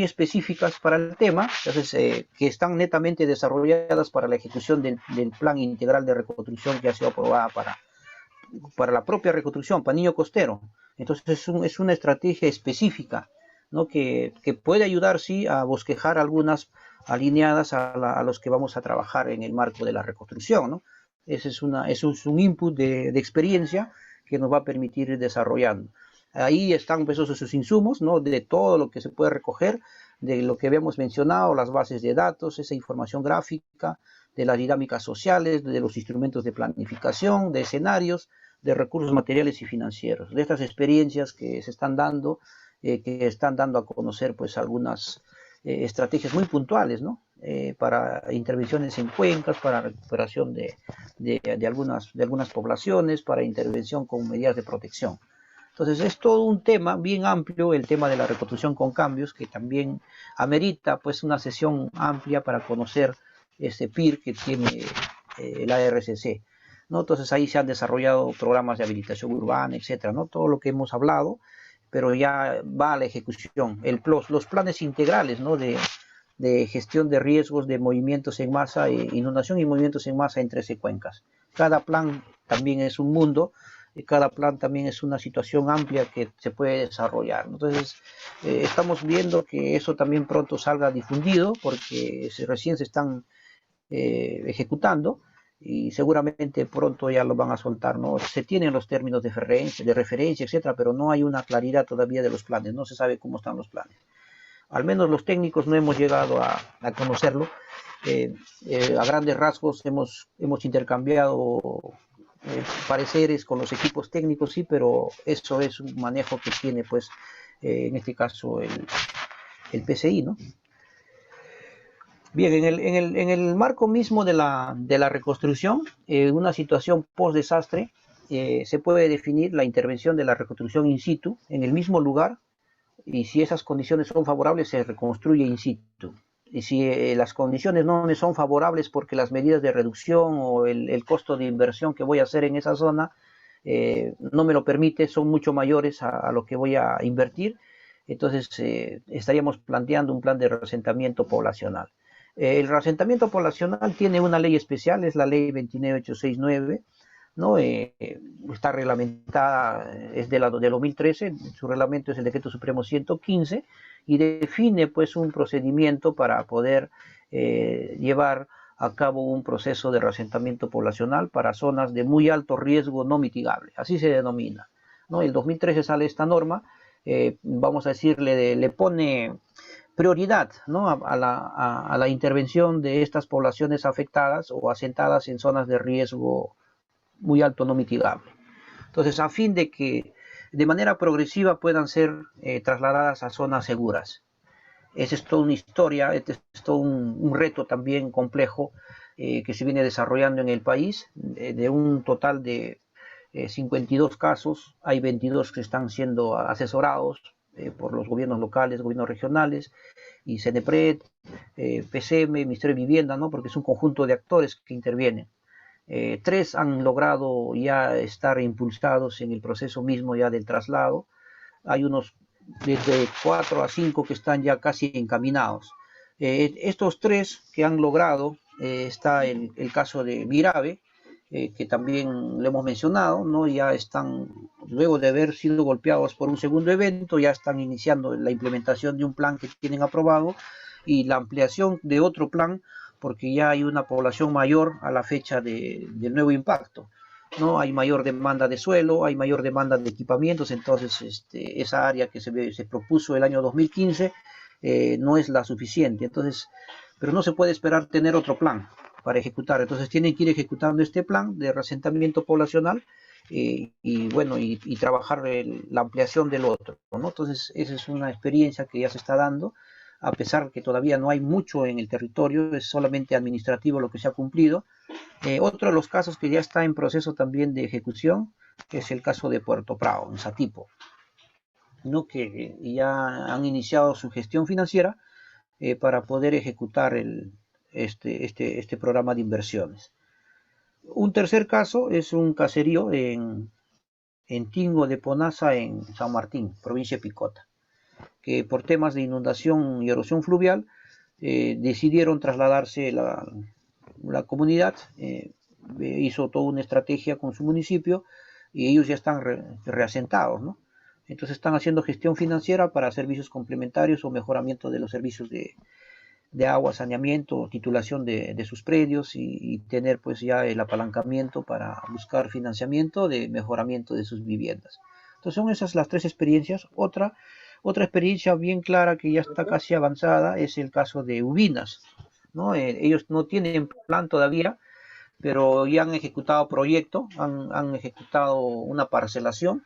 específicas para el tema, entonces, que están netamente desarrolladas para la ejecución del plan integral de reconstrucción que ha sido aprobada para la propia reconstrucción, para Niño Costero. Entonces es una estrategia específica, ¿no? Que puede ayudar, sí, a bosquejar algunas alineadas a los que vamos a trabajar en el marco de la reconstrucción, ¿no? Ese es un input de experiencia que nos va a permitir ir desarrollando. Ahí están pues, esos insumos, ¿no? De todo lo que se puede recoger, de lo que habíamos mencionado, las bases de datos, esa información gráfica, de las dinámicas sociales, de los instrumentos de planificación, de escenarios, de recursos materiales y financieros, de estas experiencias que se están dando, que están dando a conocer pues algunas estrategias muy puntuales, ¿no? Para intervenciones en cuencas, para recuperación de algunas poblaciones, para intervención con medidas de protección. Entonces es todo un tema bien amplio, el tema de la reconstrucción con cambios, que también amerita pues una sesión amplia para conocer este PIR que tiene la RCC, ¿no? Entonces ahí se han desarrollado programas de habilitación urbana, etcétera, ¿no? Todo lo que hemos hablado, pero ya va a la ejecución. Los planes integrales, ¿no? De gestión de riesgos de movimientos en masa, inundación y movimientos en masa en 13 cuencas. Cada plan también es un mundo, y cada plan también es una situación amplia que se puede desarrollar. Entonces, estamos viendo que eso también pronto salga difundido, porque recién se están ejecutando y seguramente pronto ya lo van a soltar, ¿no? Se tienen los términos de referencia, etcétera, pero no hay una claridad todavía de los planes, no se sabe cómo están los planes. Al menos los técnicos no hemos llegado a conocerlo. A grandes rasgos hemos intercambiado pareceres con los equipos técnicos, sí, pero eso es un manejo que tiene, pues, en este caso el PCI, ¿no? Bien, en el marco mismo de la reconstrucción, una situación post-desastre, se puede definir la intervención de la reconstrucción in situ en el mismo lugar, y si esas condiciones son favorables se reconstruye in situ. Y si las condiciones no me son favorables porque las medidas de reducción o el costo de inversión que voy a hacer en esa zona no me lo permite, son mucho mayores a lo que voy a invertir, entonces estaríamos planteando un plan de reasentamiento poblacional. El reasentamiento poblacional tiene una ley especial, es la ley 29869, ¿no? Está reglamentada, es de 2013, su reglamento es el Decreto Supremo 115, y define pues un procedimiento para poder llevar a cabo un proceso de reasentamiento poblacional para zonas de muy alto riesgo no mitigable, así se denomina, ¿no? El 2013 sale esta norma, vamos a decirle, le pone prioridad, ¿no? a la intervención de estas poblaciones afectadas o asentadas en zonas de riesgo muy alto no mitigable. Entonces, a fin de que de manera progresiva puedan ser trasladadas a zonas seguras. Esa es toda una historia, este es todo un reto también complejo que se viene desarrollando en el país. De un total de 52 casos, hay 22 que están siendo asesorados por los gobiernos locales, gobiernos regionales, y CENEPRED, PCM, Ministerio de Vivienda, ¿no? Porque es un conjunto de actores que intervienen. 3 han logrado ya estar impulsados en el proceso mismo ya del traslado. Hay unos desde 4 a 5 que están ya casi encaminados. Estos 3 que han logrado, está el caso de Virave, que también lo hemos mencionado, ¿no? Ya están, luego de haber sido golpeados por un segundo evento, ya están iniciando la implementación de un plan que tienen aprobado y la ampliación de otro plan, porque ya hay una población mayor a la fecha del nuevo impacto, ¿no? Hay mayor demanda de suelo, hay mayor demanda de equipamientos, entonces esa área que se propuso el año 2015 no es la suficiente, entonces, pero no se puede esperar tener otro plan para ejecutar, entonces tienen que ir ejecutando este plan de reasentamiento poblacional y bueno, y trabajar la ampliación del otro, ¿no? Entonces esa es una experiencia que ya se está dando, a pesar que todavía no hay mucho en el territorio, es solamente administrativo lo que se ha cumplido. Otro de los casos que ya está en proceso también de ejecución es el caso de Puerto Prado, en Satipo, ¿no? Que ya han iniciado su gestión financiera para poder ejecutar este programa de inversiones. Un tercer caso es un caserío en Tingo de Ponaza, en San Martín, provincia de Picota, que por temas de inundación y erosión fluvial decidieron trasladarse la comunidad, hizo toda una estrategia con su municipio y ellos ya están reasentados, ¿no? Entonces están haciendo gestión financiera para servicios complementarios o mejoramiento de los servicios de agua, saneamiento, titulación de sus predios y tener pues ya el apalancamiento para buscar financiamiento de mejoramiento de sus viviendas. Entonces son esas las 3 experiencias. Otra experiencia bien clara que ya está casi avanzada es el caso de Ubinas, ¿no? Ellos no tienen plan todavía, pero ya han ejecutado proyecto, han ejecutado una parcelación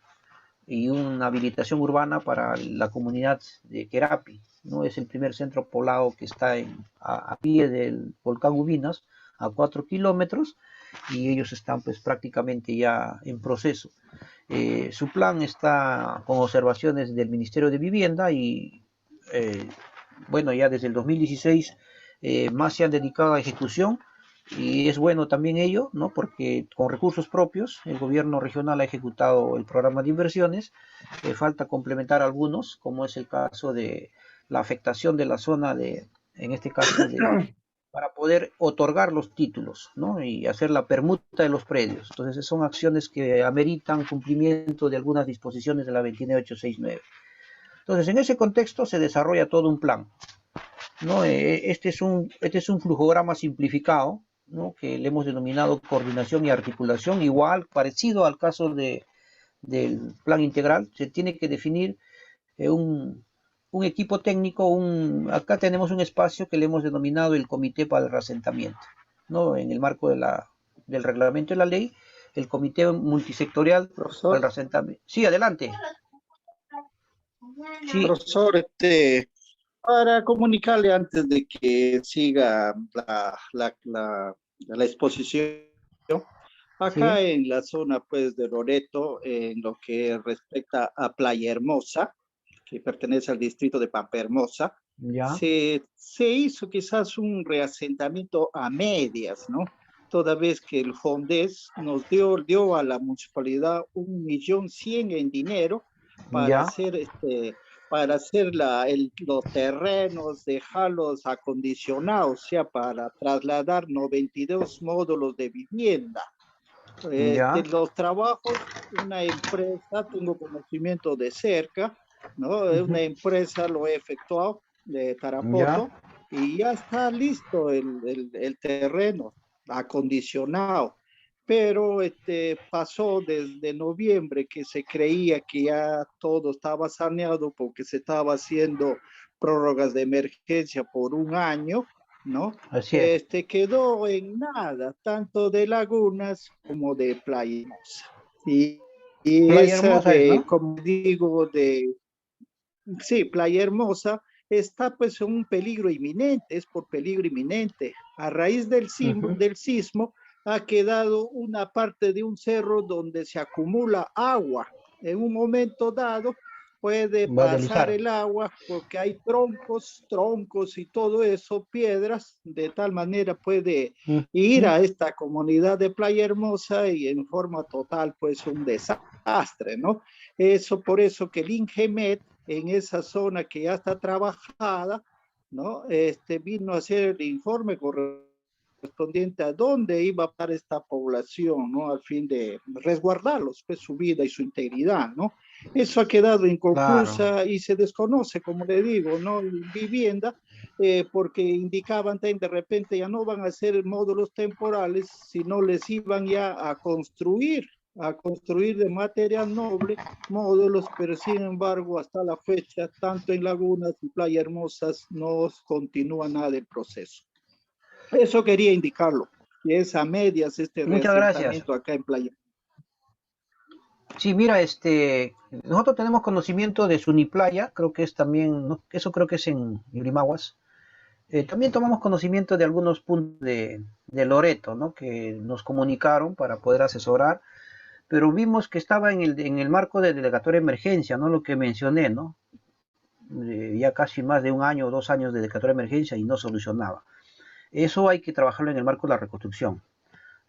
y una habilitación urbana para la comunidad de Querapi, ¿no? Es el primer centro poblado que está a pie del volcán Ubinas, a 4 kilómetros, y ellos están pues prácticamente ya en proceso. Su plan está con observaciones del Ministerio de Vivienda y bueno, ya desde el 2016 más se han dedicado a ejecución y es bueno también ello, ¿no? Porque con recursos propios el gobierno regional ha ejecutado el programa de inversiones, falta complementar algunos, como es el caso de la afectación de la zona en este caso, para poder otorgar los títulos, ¿no? Y hacer la permuta de los predios. Entonces son acciones que ameritan cumplimiento de algunas disposiciones de la 29869. Entonces en ese contexto se desarrolla todo un plan, ¿no? Este es un flujograma simplificado, ¿no? Que le hemos denominado coordinación y articulación, igual, parecido al caso del plan integral. Se tiene que definir un equipo técnico, acá tenemos un espacio que le hemos denominado el Comité para el Reasentamiento, ¿no? En el marco del reglamento de la ley, el Comité Multisectorial para el Reasentamiento. Sí, adelante. Sí. Profesor, para comunicarle antes de que siga la exposición, Acá Sí, en la zona pues de Loreto, en lo que respecta a Playa Hermosa, que pertenece al distrito de Pampa Hermosa, ya, se hizo quizás un reasentamiento a medias, ¿no? Toda vez que el FONDES nos dio a la municipalidad 1.100.000 en dinero para ya, hacer, para hacer los terrenos, dejarlos acondicionados, o sea, para trasladar 92 módulos de vivienda. ya, Los trabajos, una empresa, tengo conocimiento de cerca, ¿no? ujú, Una empresa lo he efectuado de ya, Tarapoto y ya está listo el terreno acondicionado. Pero pasó desde noviembre que se creía que ya todo estaba saneado porque se estaba haciendo prórrogas de emergencia por un año, ¿no? así es. Quedó en nada, tanto de lagunas como de Playa Hermosa. Y Playa esa Hermosa es, de, ¿no? como digo, sí, Playa Hermosa está pues en un peligro inminente, es por peligro inminente. A raíz Ujú. del sismo ha quedado una parte de un cerro donde se acumula agua. En un momento dado puede Va a pasar deslizar. el agua porque hay troncos y todo eso, piedras, de tal manera puede ir Ujú. a esta comunidad de Playa Hermosa y en forma total pues un desastre, ¿no? Eso por eso que el INGEMET en esa zona que ya está trabajada, ¿no? Vino a hacer el informe correspondiente a dónde iba a estar esta población, ¿no? Al fin de resguardarlos, pues su vida y su integridad, ¿no? Eso ha quedado Claro, inconclusa y se desconoce, como le digo, ¿no? Vivienda, porque indicaban de repente ya no van a ser módulos temporales, sino les iban ya a construir de material noble módulos, pero sin embargo, hasta la fecha, tanto en Lagunas y Playa Hermosas, no continúa nada del proceso. Eso quería indicarlo, que es a medias este muchas gracias. reasentamiento acá en Playa. Sí, mira, nosotros tenemos conocimiento de Suniplaya, creo que es también, eso creo que es en Yurimaguas. También tomamos conocimiento de algunos puntos de Loreto, ¿no? Que nos comunicaron para poder asesorar, pero vimos que estaba en el marco de delegatoria de emergencia, ¿no? Lo que mencioné, ¿no? Ya casi más de un año o 2 años de declaratoria de emergencia y no solucionaba. Eso hay que trabajarlo en el marco de la reconstrucción,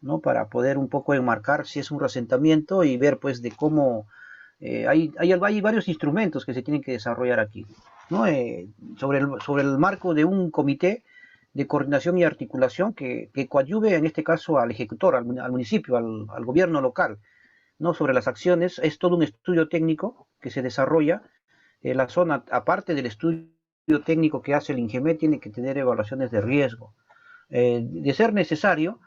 ¿no? Para poder un poco enmarcar si es un resentamiento y ver pues de cómo hay varios instrumentos que se tienen que desarrollar aquí, ¿no? Sobre el marco de un comité de coordinación y articulación que coadyuve en este caso al ejecutor, al municipio, al gobierno local, ¿no? Sobre las acciones, es todo un estudio técnico que se desarrolla. La zona, aparte del estudio técnico que hace el INGEMET, tiene que tener evaluaciones de riesgo. De ser necesario,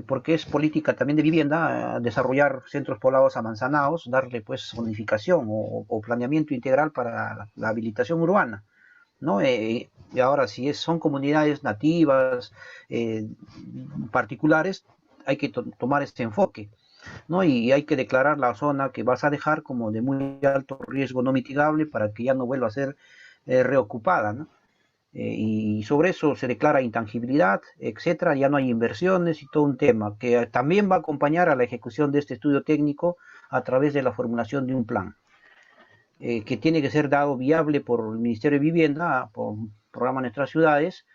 porque es política también de vivienda, desarrollar centros poblados amanzanados, darle pues zonificación o planeamiento integral para la habilitación urbana, ¿no? Y ahora, si son comunidades nativas, eh, particulares, hay que tomar este enfoque, ¿no? Y hay que declarar la zona que vas a dejar como de muy alto riesgo no mitigable para que ya no vuelva a ser reocupada, ¿no? Y sobre eso se declara intangibilidad, etcétera, ya no hay inversiones y todo un tema que también va a acompañar a la ejecución de este estudio técnico a través de la formulación de un plan que tiene que ser dado viable por el Ministerio de Vivienda, por el programa Nuestras Ciudades,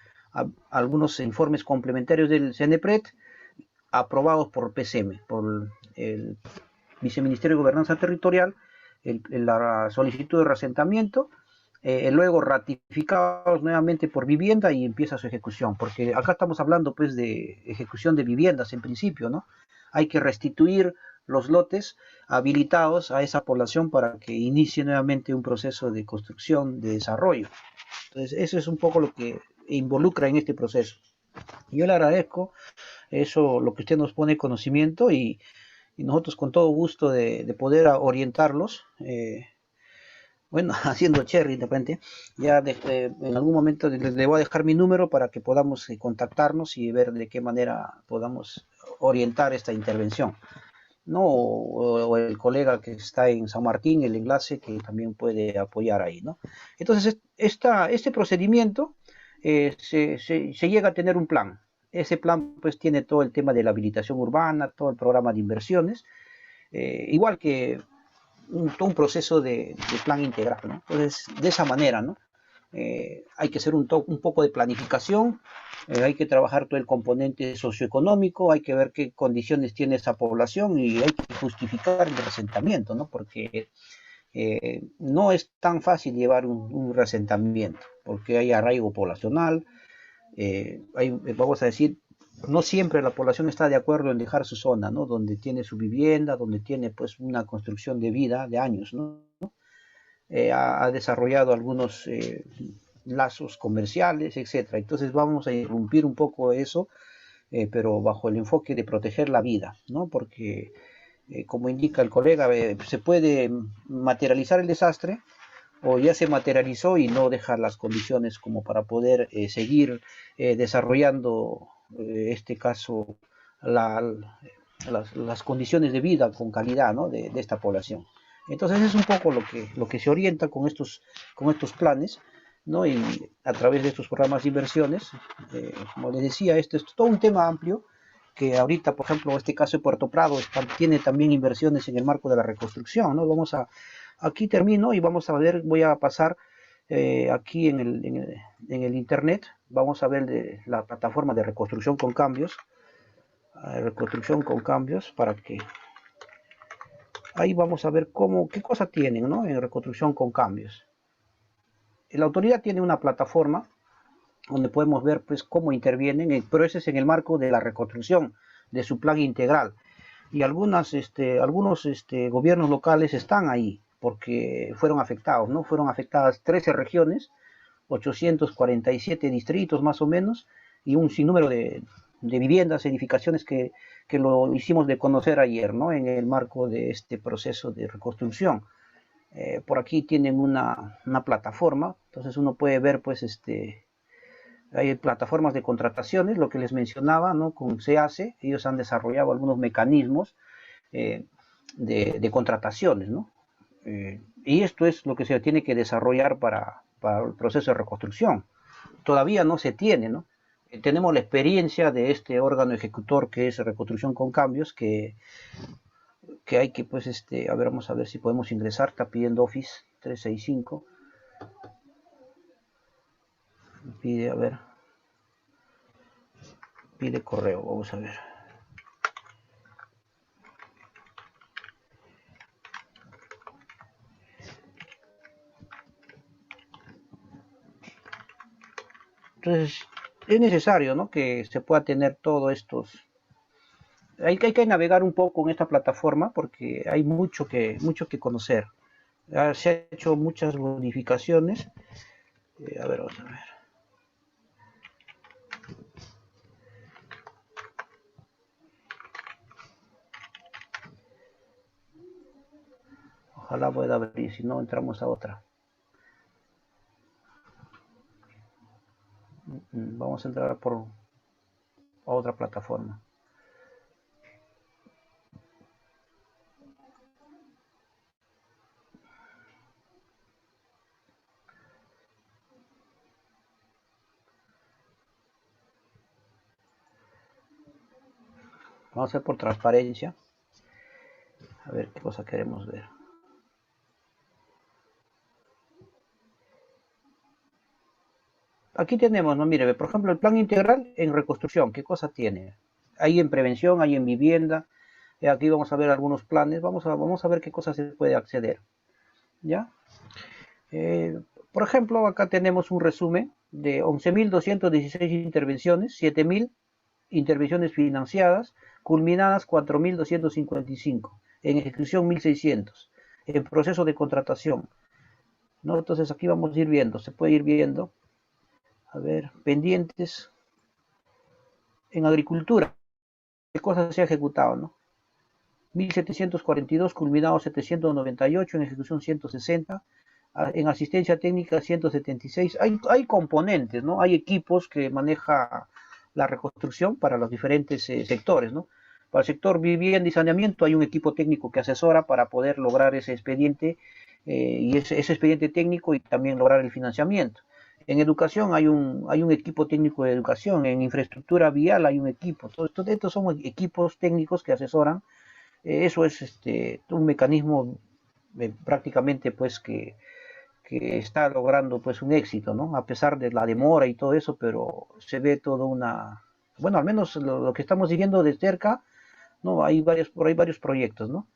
algunos informes complementarios del CNPRED aprobados por PCM, por el Viceministerio de Gobernanza Territorial, la solicitud de reasentamiento, luego ratificados nuevamente por vivienda y empieza su ejecución, porque acá estamos hablando pues de ejecución de viviendas en principio, ¿no? Hay que restituir los lotes habilitados a esa población para que inicie nuevamente un proceso de construcción, de desarrollo. Entonces, eso es un poco lo que involucra en este proceso. Yo le agradezco eso, lo que usted nos pone conocimiento y nosotros con todo gusto de poder orientarlos. Bueno, haciendo cherry de repente, ya en algún momento le voy a dejar mi número para que podamos contactarnos y ver de qué manera podamos orientar esta intervención, ¿no? O el colega que está en San Martín, el enlace, que también puede apoyar ahí, ¿no? Entonces, este procedimiento se llega a tener un plan. ese plan pues tiene todo el tema de la habilitación urbana, todo el programa de inversiones, igual que todo un proceso de plan integral, ¿no? Entonces, de esa manera, ¿no? Hay que hacer un poco de planificación, hay que trabajar todo el componente socioeconómico, hay que ver qué condiciones tiene esa población y hay que justificar el asentamiento, ¿no? Porque no es tan fácil llevar un reasentamiento, porque hay arraigo poblacional, vamos a decir, no siempre la población está de acuerdo en dejar su zona, ¿no? Donde tiene su vivienda, donde tiene pues una construcción de vida de años, ¿no? Ha desarrollado algunos lazos comerciales, etcétera. Entonces vamos a irrumpir un poco eso, pero bajo el enfoque de proteger la vida, ¿no? Porque, como indica el colega, se puede materializar el desastre o ya se materializó y no deja las condiciones como para poder seguir desarrollando, este caso, la, las condiciones de vida con calidad, ¿no? de esta población. Entonces es un poco lo que se orienta con estos planes, ¿no? Y a través de estos programas de inversiones, como les decía, esto es todo un tema amplio, que ahorita, por ejemplo, este caso de Puerto Prado tiene también inversiones en el marco de la reconstrucción, ¿no? Aquí termino y vamos a ver, voy a pasar aquí en el internet, vamos a ver la plataforma de reconstrucción con cambios, para que ahí vamos a ver qué cosa tienen, ¿no? En reconstrucción con cambios. La autoridad tiene una plataforma donde podemos ver pues cómo intervienen, pero ese es en el marco de la reconstrucción, de su plan integral. Y algunos gobiernos locales están ahí, porque fueron afectados, ¿no? Fueron afectadas 13 regiones, 847 distritos más o menos, y un sinnúmero de viviendas, edificaciones que lo hicimos de conocer ayer, ¿no? En el marco de este proceso de reconstrucción. Por aquí tienen una plataforma, entonces uno puede ver, pues, hay plataformas de contrataciones, lo que les mencionaba, ¿no? Con SEACE, ellos han desarrollado algunos mecanismos de contrataciones, ¿no? Y esto es lo que se tiene que desarrollar para el proceso de reconstrucción. Todavía no se tiene, ¿no? Tenemos la experiencia de este órgano ejecutor que es Reconstrucción con Cambios, que hay que, pues, a ver, vamos a ver si podemos ingresar, está pidiendo Office 365, pide, a ver, pide correo, vamos a ver. Entonces, es necesario, ¿no? Que se pueda tener todos estos. Hay que navegar un poco en esta plataforma porque hay mucho que conocer. Se han hecho muchas modificaciones. A ver, vamos a ver. Ojalá pueda abrir, si no entramos a otra. Vamos a entrar a otra plataforma. Vamos a hacer por transparencia. A ver qué cosa queremos ver. Aquí tenemos, ¿no? Mire, por ejemplo, el plan integral en reconstrucción. ¿Qué cosa tiene? Hay en prevención, hay en vivienda. Aquí vamos a ver algunos planes. Vamos a ver qué cosas se puede acceder. ¿Ya? Por ejemplo, acá tenemos un resumen de 11.216 intervenciones, 7.000 intervenciones financiadas, culminadas 4.255, en ejecución 1.600, en proceso de contratación, ¿no? Entonces aquí vamos a ir viendo, se puede ir viendo, a ver, pendientes, en agricultura, qué cosas se ha ejecutado, ¿no? 1.742, culminado 798, en ejecución 160, en asistencia técnica 176. Hay componentes, ¿no? Hay equipos que maneja la reconstrucción para los diferentes sectores, ¿no? Para el sector vivienda y saneamiento hay un equipo técnico que asesora para poder lograr ese expediente y ese expediente técnico y también lograr el financiamiento. En educación hay un equipo técnico de educación, en infraestructura vial hay un equipo. Todos estos son equipos técnicos que asesoran. Eso es un mecanismo prácticamente pues que está logrando pues un éxito, ¿no? A pesar de la demora y todo eso, pero se ve todo bueno, al menos lo que estamos siguiendo de cerca, ¿no? Por ahí varios proyectos, ¿no?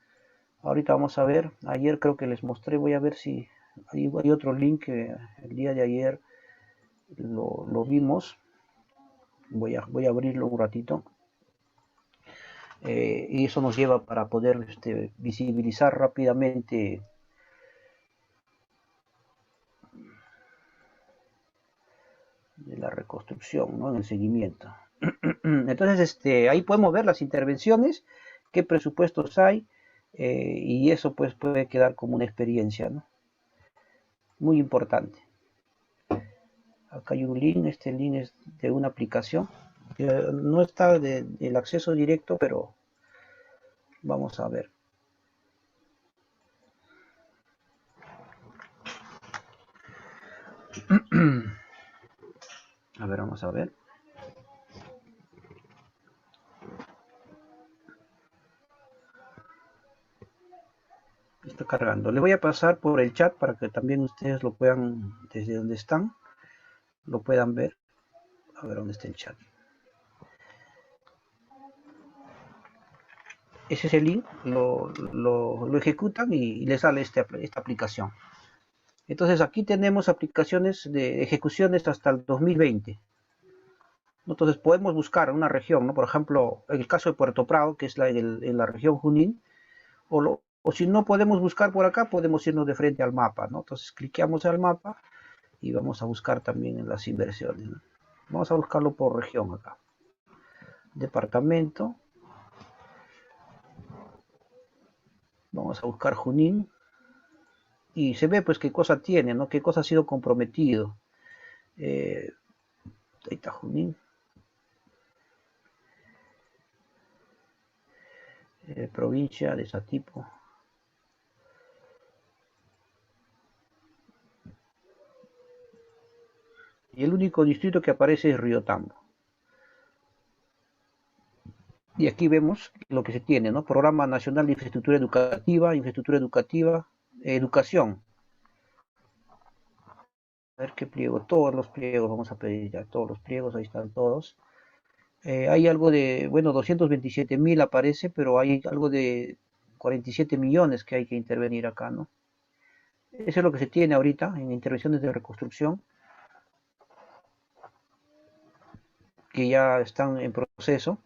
Ahorita vamos a ver, ayer creo que les mostré, voy a ver si hay otro link que el día de ayer lo vimos. Voy a abrirlo un ratito. Y eso nos lleva para poder visibilizar rápidamente de la reconstrucción, ¿no? En el seguimiento. Entonces, ahí podemos ver las intervenciones, qué presupuestos hay, y eso pues puede quedar como una experiencia, ¿no? Muy importante. Acá hay un link, este link es de una aplicación, que no está del acceso directo, pero vamos a ver. A ver, vamos a ver. Está cargando. Le voy a pasar por el chat para que también ustedes lo puedan, desde donde están, lo puedan ver. A ver dónde está el chat. Ese es el link, lo ejecutan y les sale esta aplicación. Entonces aquí tenemos aplicaciones de ejecuciones hasta el 2020. Entonces podemos buscar una región, ¿no? Por ejemplo, en el caso de Puerto Prado, que es en la región Junín, o si no podemos buscar por acá, podemos irnos de frente al mapa, ¿no? Entonces cliqueamos al mapa y vamos a buscar también en las inversiones, ¿no? Vamos a buscarlo por región acá. Departamento. Vamos a buscar Junín. Y se ve pues qué cosa tiene, ¿no? Qué cosa ha sido comprometido. Ahí está Junín. Provincia de Satipo. Y el único distrito que aparece es Río Tambo. Y aquí vemos lo que se tiene, ¿no? Programa Nacional de Infraestructura Educativa, Educación. A ver qué pliego, todos los pliegos, vamos a pedir ya todos los pliegos, ahí están todos. Hay algo de, bueno, 227.000 aparece, pero hay algo de 47 millones que hay que intervenir acá, ¿no? Eso es lo que se tiene ahorita en intervenciones de reconstrucción, que ya están en proceso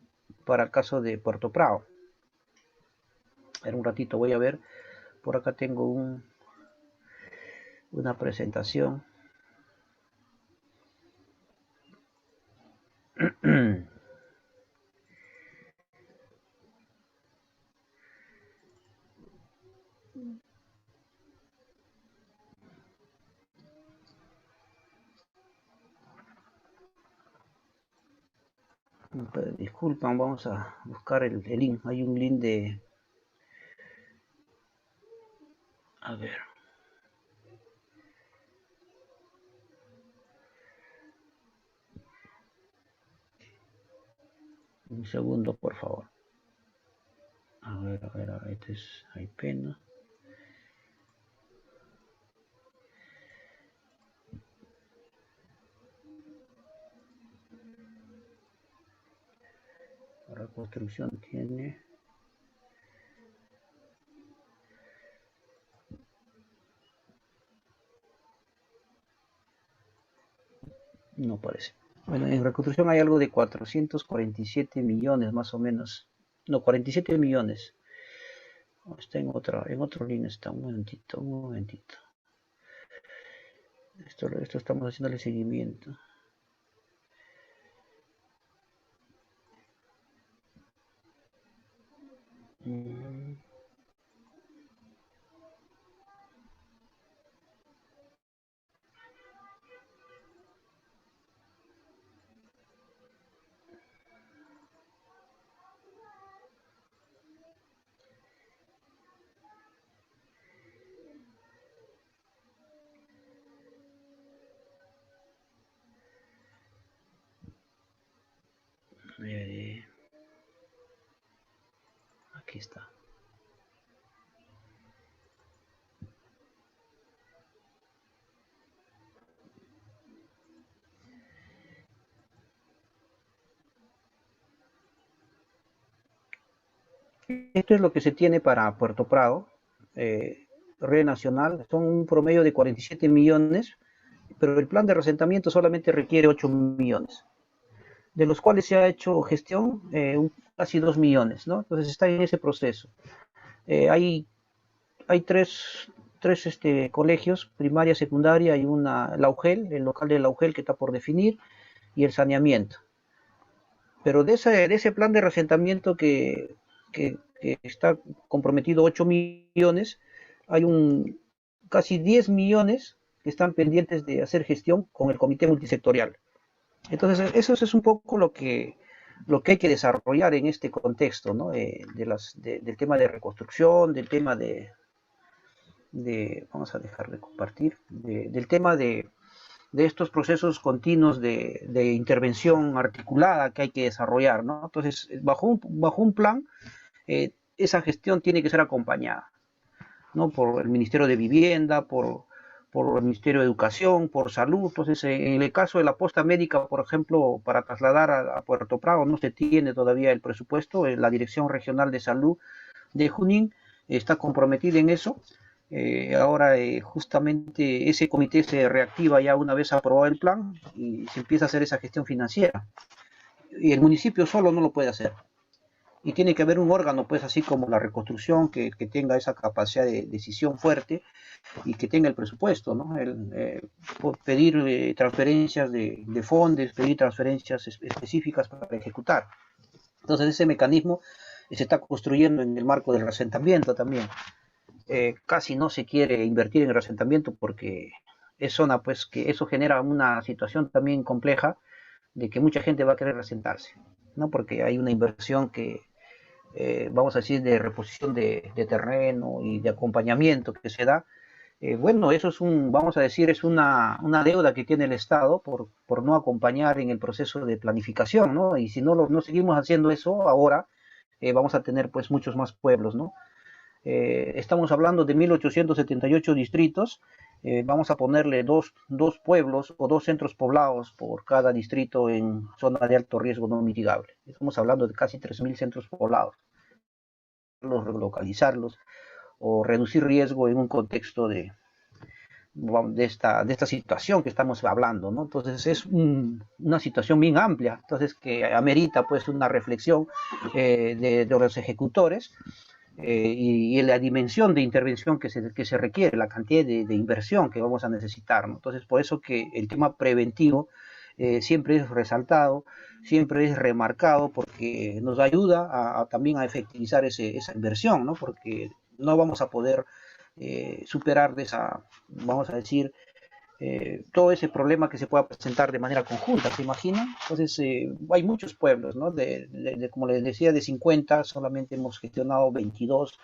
para el caso de Puerto Prado. En un ratito voy a ver, por acá tengo una presentación. Disculpan, vamos a buscar el link. Hay un link de... A ver. Un segundo, por favor. A ver, este es... Hay pena. La reconstrucción tiene... No parece. Bueno, en reconstrucción hay algo de 447 millones más o menos. No, 47 millones. Está en otro línea está. Un momentito, un momentito. Esto estamos haciéndole seguimiento. Eh, Aquí está. Esto es lo que se tiene para Puerto Prado, red nacional, son un promedio de 47 millones, pero el plan de resentamiento solamente requiere 8 millones, de los cuales se ha hecho gestión casi 2 millones, ¿no? Entonces está en ese proceso. Hay tres colegios, primaria, secundaria, y la UGEL, el local de la UGEL que está por definir, y el saneamiento. Pero de ese plan de resentamiento que está comprometido 8 millones, hay casi 10 millones que están pendientes de hacer gestión con el comité multisectorial. Entonces, eso es un poco lo que hay que desarrollar en este contexto, ¿no? Del tema de reconstrucción, del tema vamos a dejar de compartir, del tema de estos procesos continuos de intervención articulada que hay que desarrollar, ¿no? Entonces, bajo un plan, esa gestión tiene que ser acompañada, ¿no? Por el Ministerio de Vivienda, por el Ministerio de Educación, por Salud. Entonces, en el caso de la posta médica, por ejemplo, para trasladar a Puerto Prado, no se tiene todavía el presupuesto. La Dirección Regional de Salud de Junín está comprometida en eso. Ahora justamente ese comité se reactiva ya una vez aprobado el plan y se empieza a hacer esa gestión financiera. Y el municipio solo no lo puede hacer. Y tiene que haber un órgano, pues así como la reconstrucción, que tenga esa capacidad de decisión fuerte y que tenga el presupuesto, ¿no? Pedir transferencias de fondos, pedir transferencias específicas para ejecutar. Entonces ese mecanismo se está construyendo en el marco del resentamiento también. Casi no se quiere invertir en el asentamiento porque es zona, pues que eso genera una situación también compleja de que mucha gente va a querer asentarse, ¿no? Porque hay una inversión que, vamos a decir, de reposición de terreno y de acompañamiento que se da. Bueno, eso es vamos a decir, es una deuda que tiene el Estado por no acompañar en el proceso de planificación, ¿no? Y si no seguimos haciendo eso ahora, vamos a tener pues muchos más pueblos, ¿no? Estamos hablando de 1878 distritos, vamos a ponerle dos pueblos o dos centros poblados por cada distrito en zona de alto riesgo no mitigable. Estamos hablando de casi 3.000 centros poblados. Relocalizarlos o reducir riesgo en un contexto de esta situación que estamos hablando, ¿no? Entonces es una situación bien amplia, entonces que amerita pues una reflexión de los ejecutores y la dimensión de intervención que se requiere, la cantidad de inversión que vamos a necesitar, ¿no? Entonces, por eso que el tema preventivo siempre es resaltado, siempre es remarcado, porque nos ayuda también a efectivizar esa inversión, ¿no? Porque no vamos a poder superar vamos a decir, todo ese problema que se pueda presentar de manera conjunta, ¿se imaginan? Entonces, hay muchos pueblos, ¿no? Como les decía, de 50 solamente hemos gestionado 22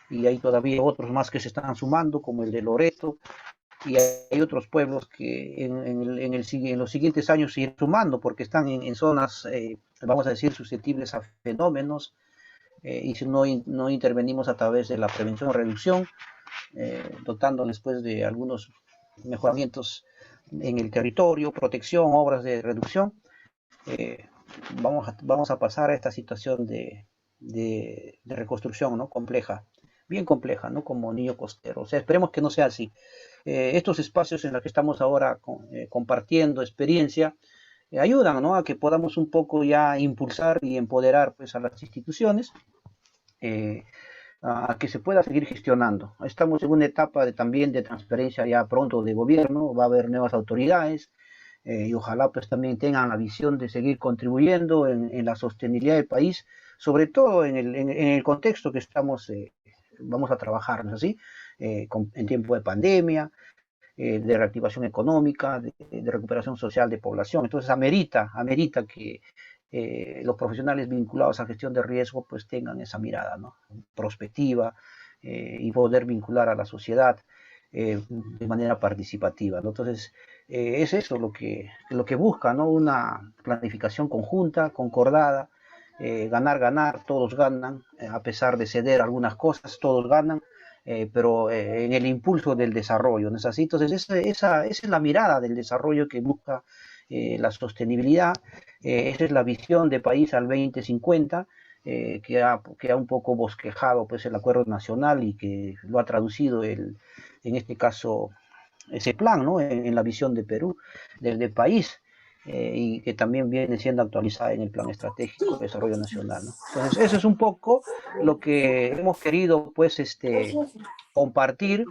y hay todavía otros más que se están sumando, como el de Loreto, y hay otros pueblos que en los siguientes años se irán sumando porque están en zonas, vamos a decir, susceptibles a fenómenos, y si no intervenimos a través de la prevención o reducción, dotando después de algunos mejoramientos en el territorio, protección, obras de reducción, eh, vamos a pasar a esta situación de reconstrucción, ¿no? Compleja, bien compleja, ¿no? Como niño costero. O sea, esperemos que no sea así. Estos espacios en los que estamos ahora compartiendo experiencia ayudan, ¿no? A que podamos un poco ya impulsar y empoderar pues, a las instituciones. A que se pueda seguir gestionando. Estamos en una etapa también de transferencia ya pronto de gobierno, va a haber nuevas autoridades y ojalá pues también tengan la visión de seguir contribuyendo en la sostenibilidad del país, sobre todo en el contexto que vamos a trabajar, ¿no es así? En tiempo de pandemia, de reactivación económica, de recuperación social de población. Entonces amerita que los profesionales vinculados a gestión de riesgo pues tengan esa mirada, ¿no? Prospectiva, y poder vincular a la sociedad de manera participativa, ¿no? Entonces, es eso lo que busca, ¿no? Una planificación conjunta, concordada, ganar, todos ganan, a pesar de ceder algunas cosas, todos ganan, pero en el impulso del desarrollo, ¿no es así? Entonces, esa es la mirada del desarrollo que busca la sostenibilidad, esa es la visión de país al 2050, que ha un poco bosquejado pues, el acuerdo nacional y que lo ha traducido en este caso ese plan, ¿no? En la visión de Perú, del país, y que también viene siendo actualizada en el Plan Estratégico de Desarrollo Nacional, ¿no? Entonces, eso es un poco lo que hemos querido, pues, compartir.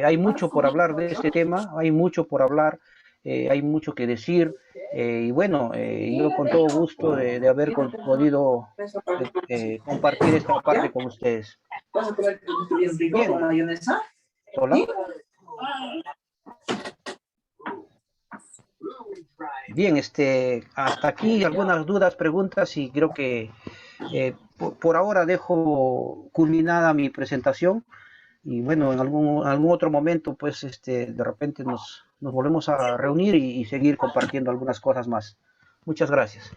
Hay mucho por hablar de este tema, hay mucho por hablar, hay mucho que decir, y bueno, yo con todo gusto de haber podido compartir esta parte con ustedes. Bien, hola. Bien, hasta aquí algunas dudas, preguntas y creo que por ahora dejo culminada mi presentación y bueno, en algún otro momento pues de repente nos volvemos a reunir y seguir compartiendo algunas cosas más. Muchas gracias.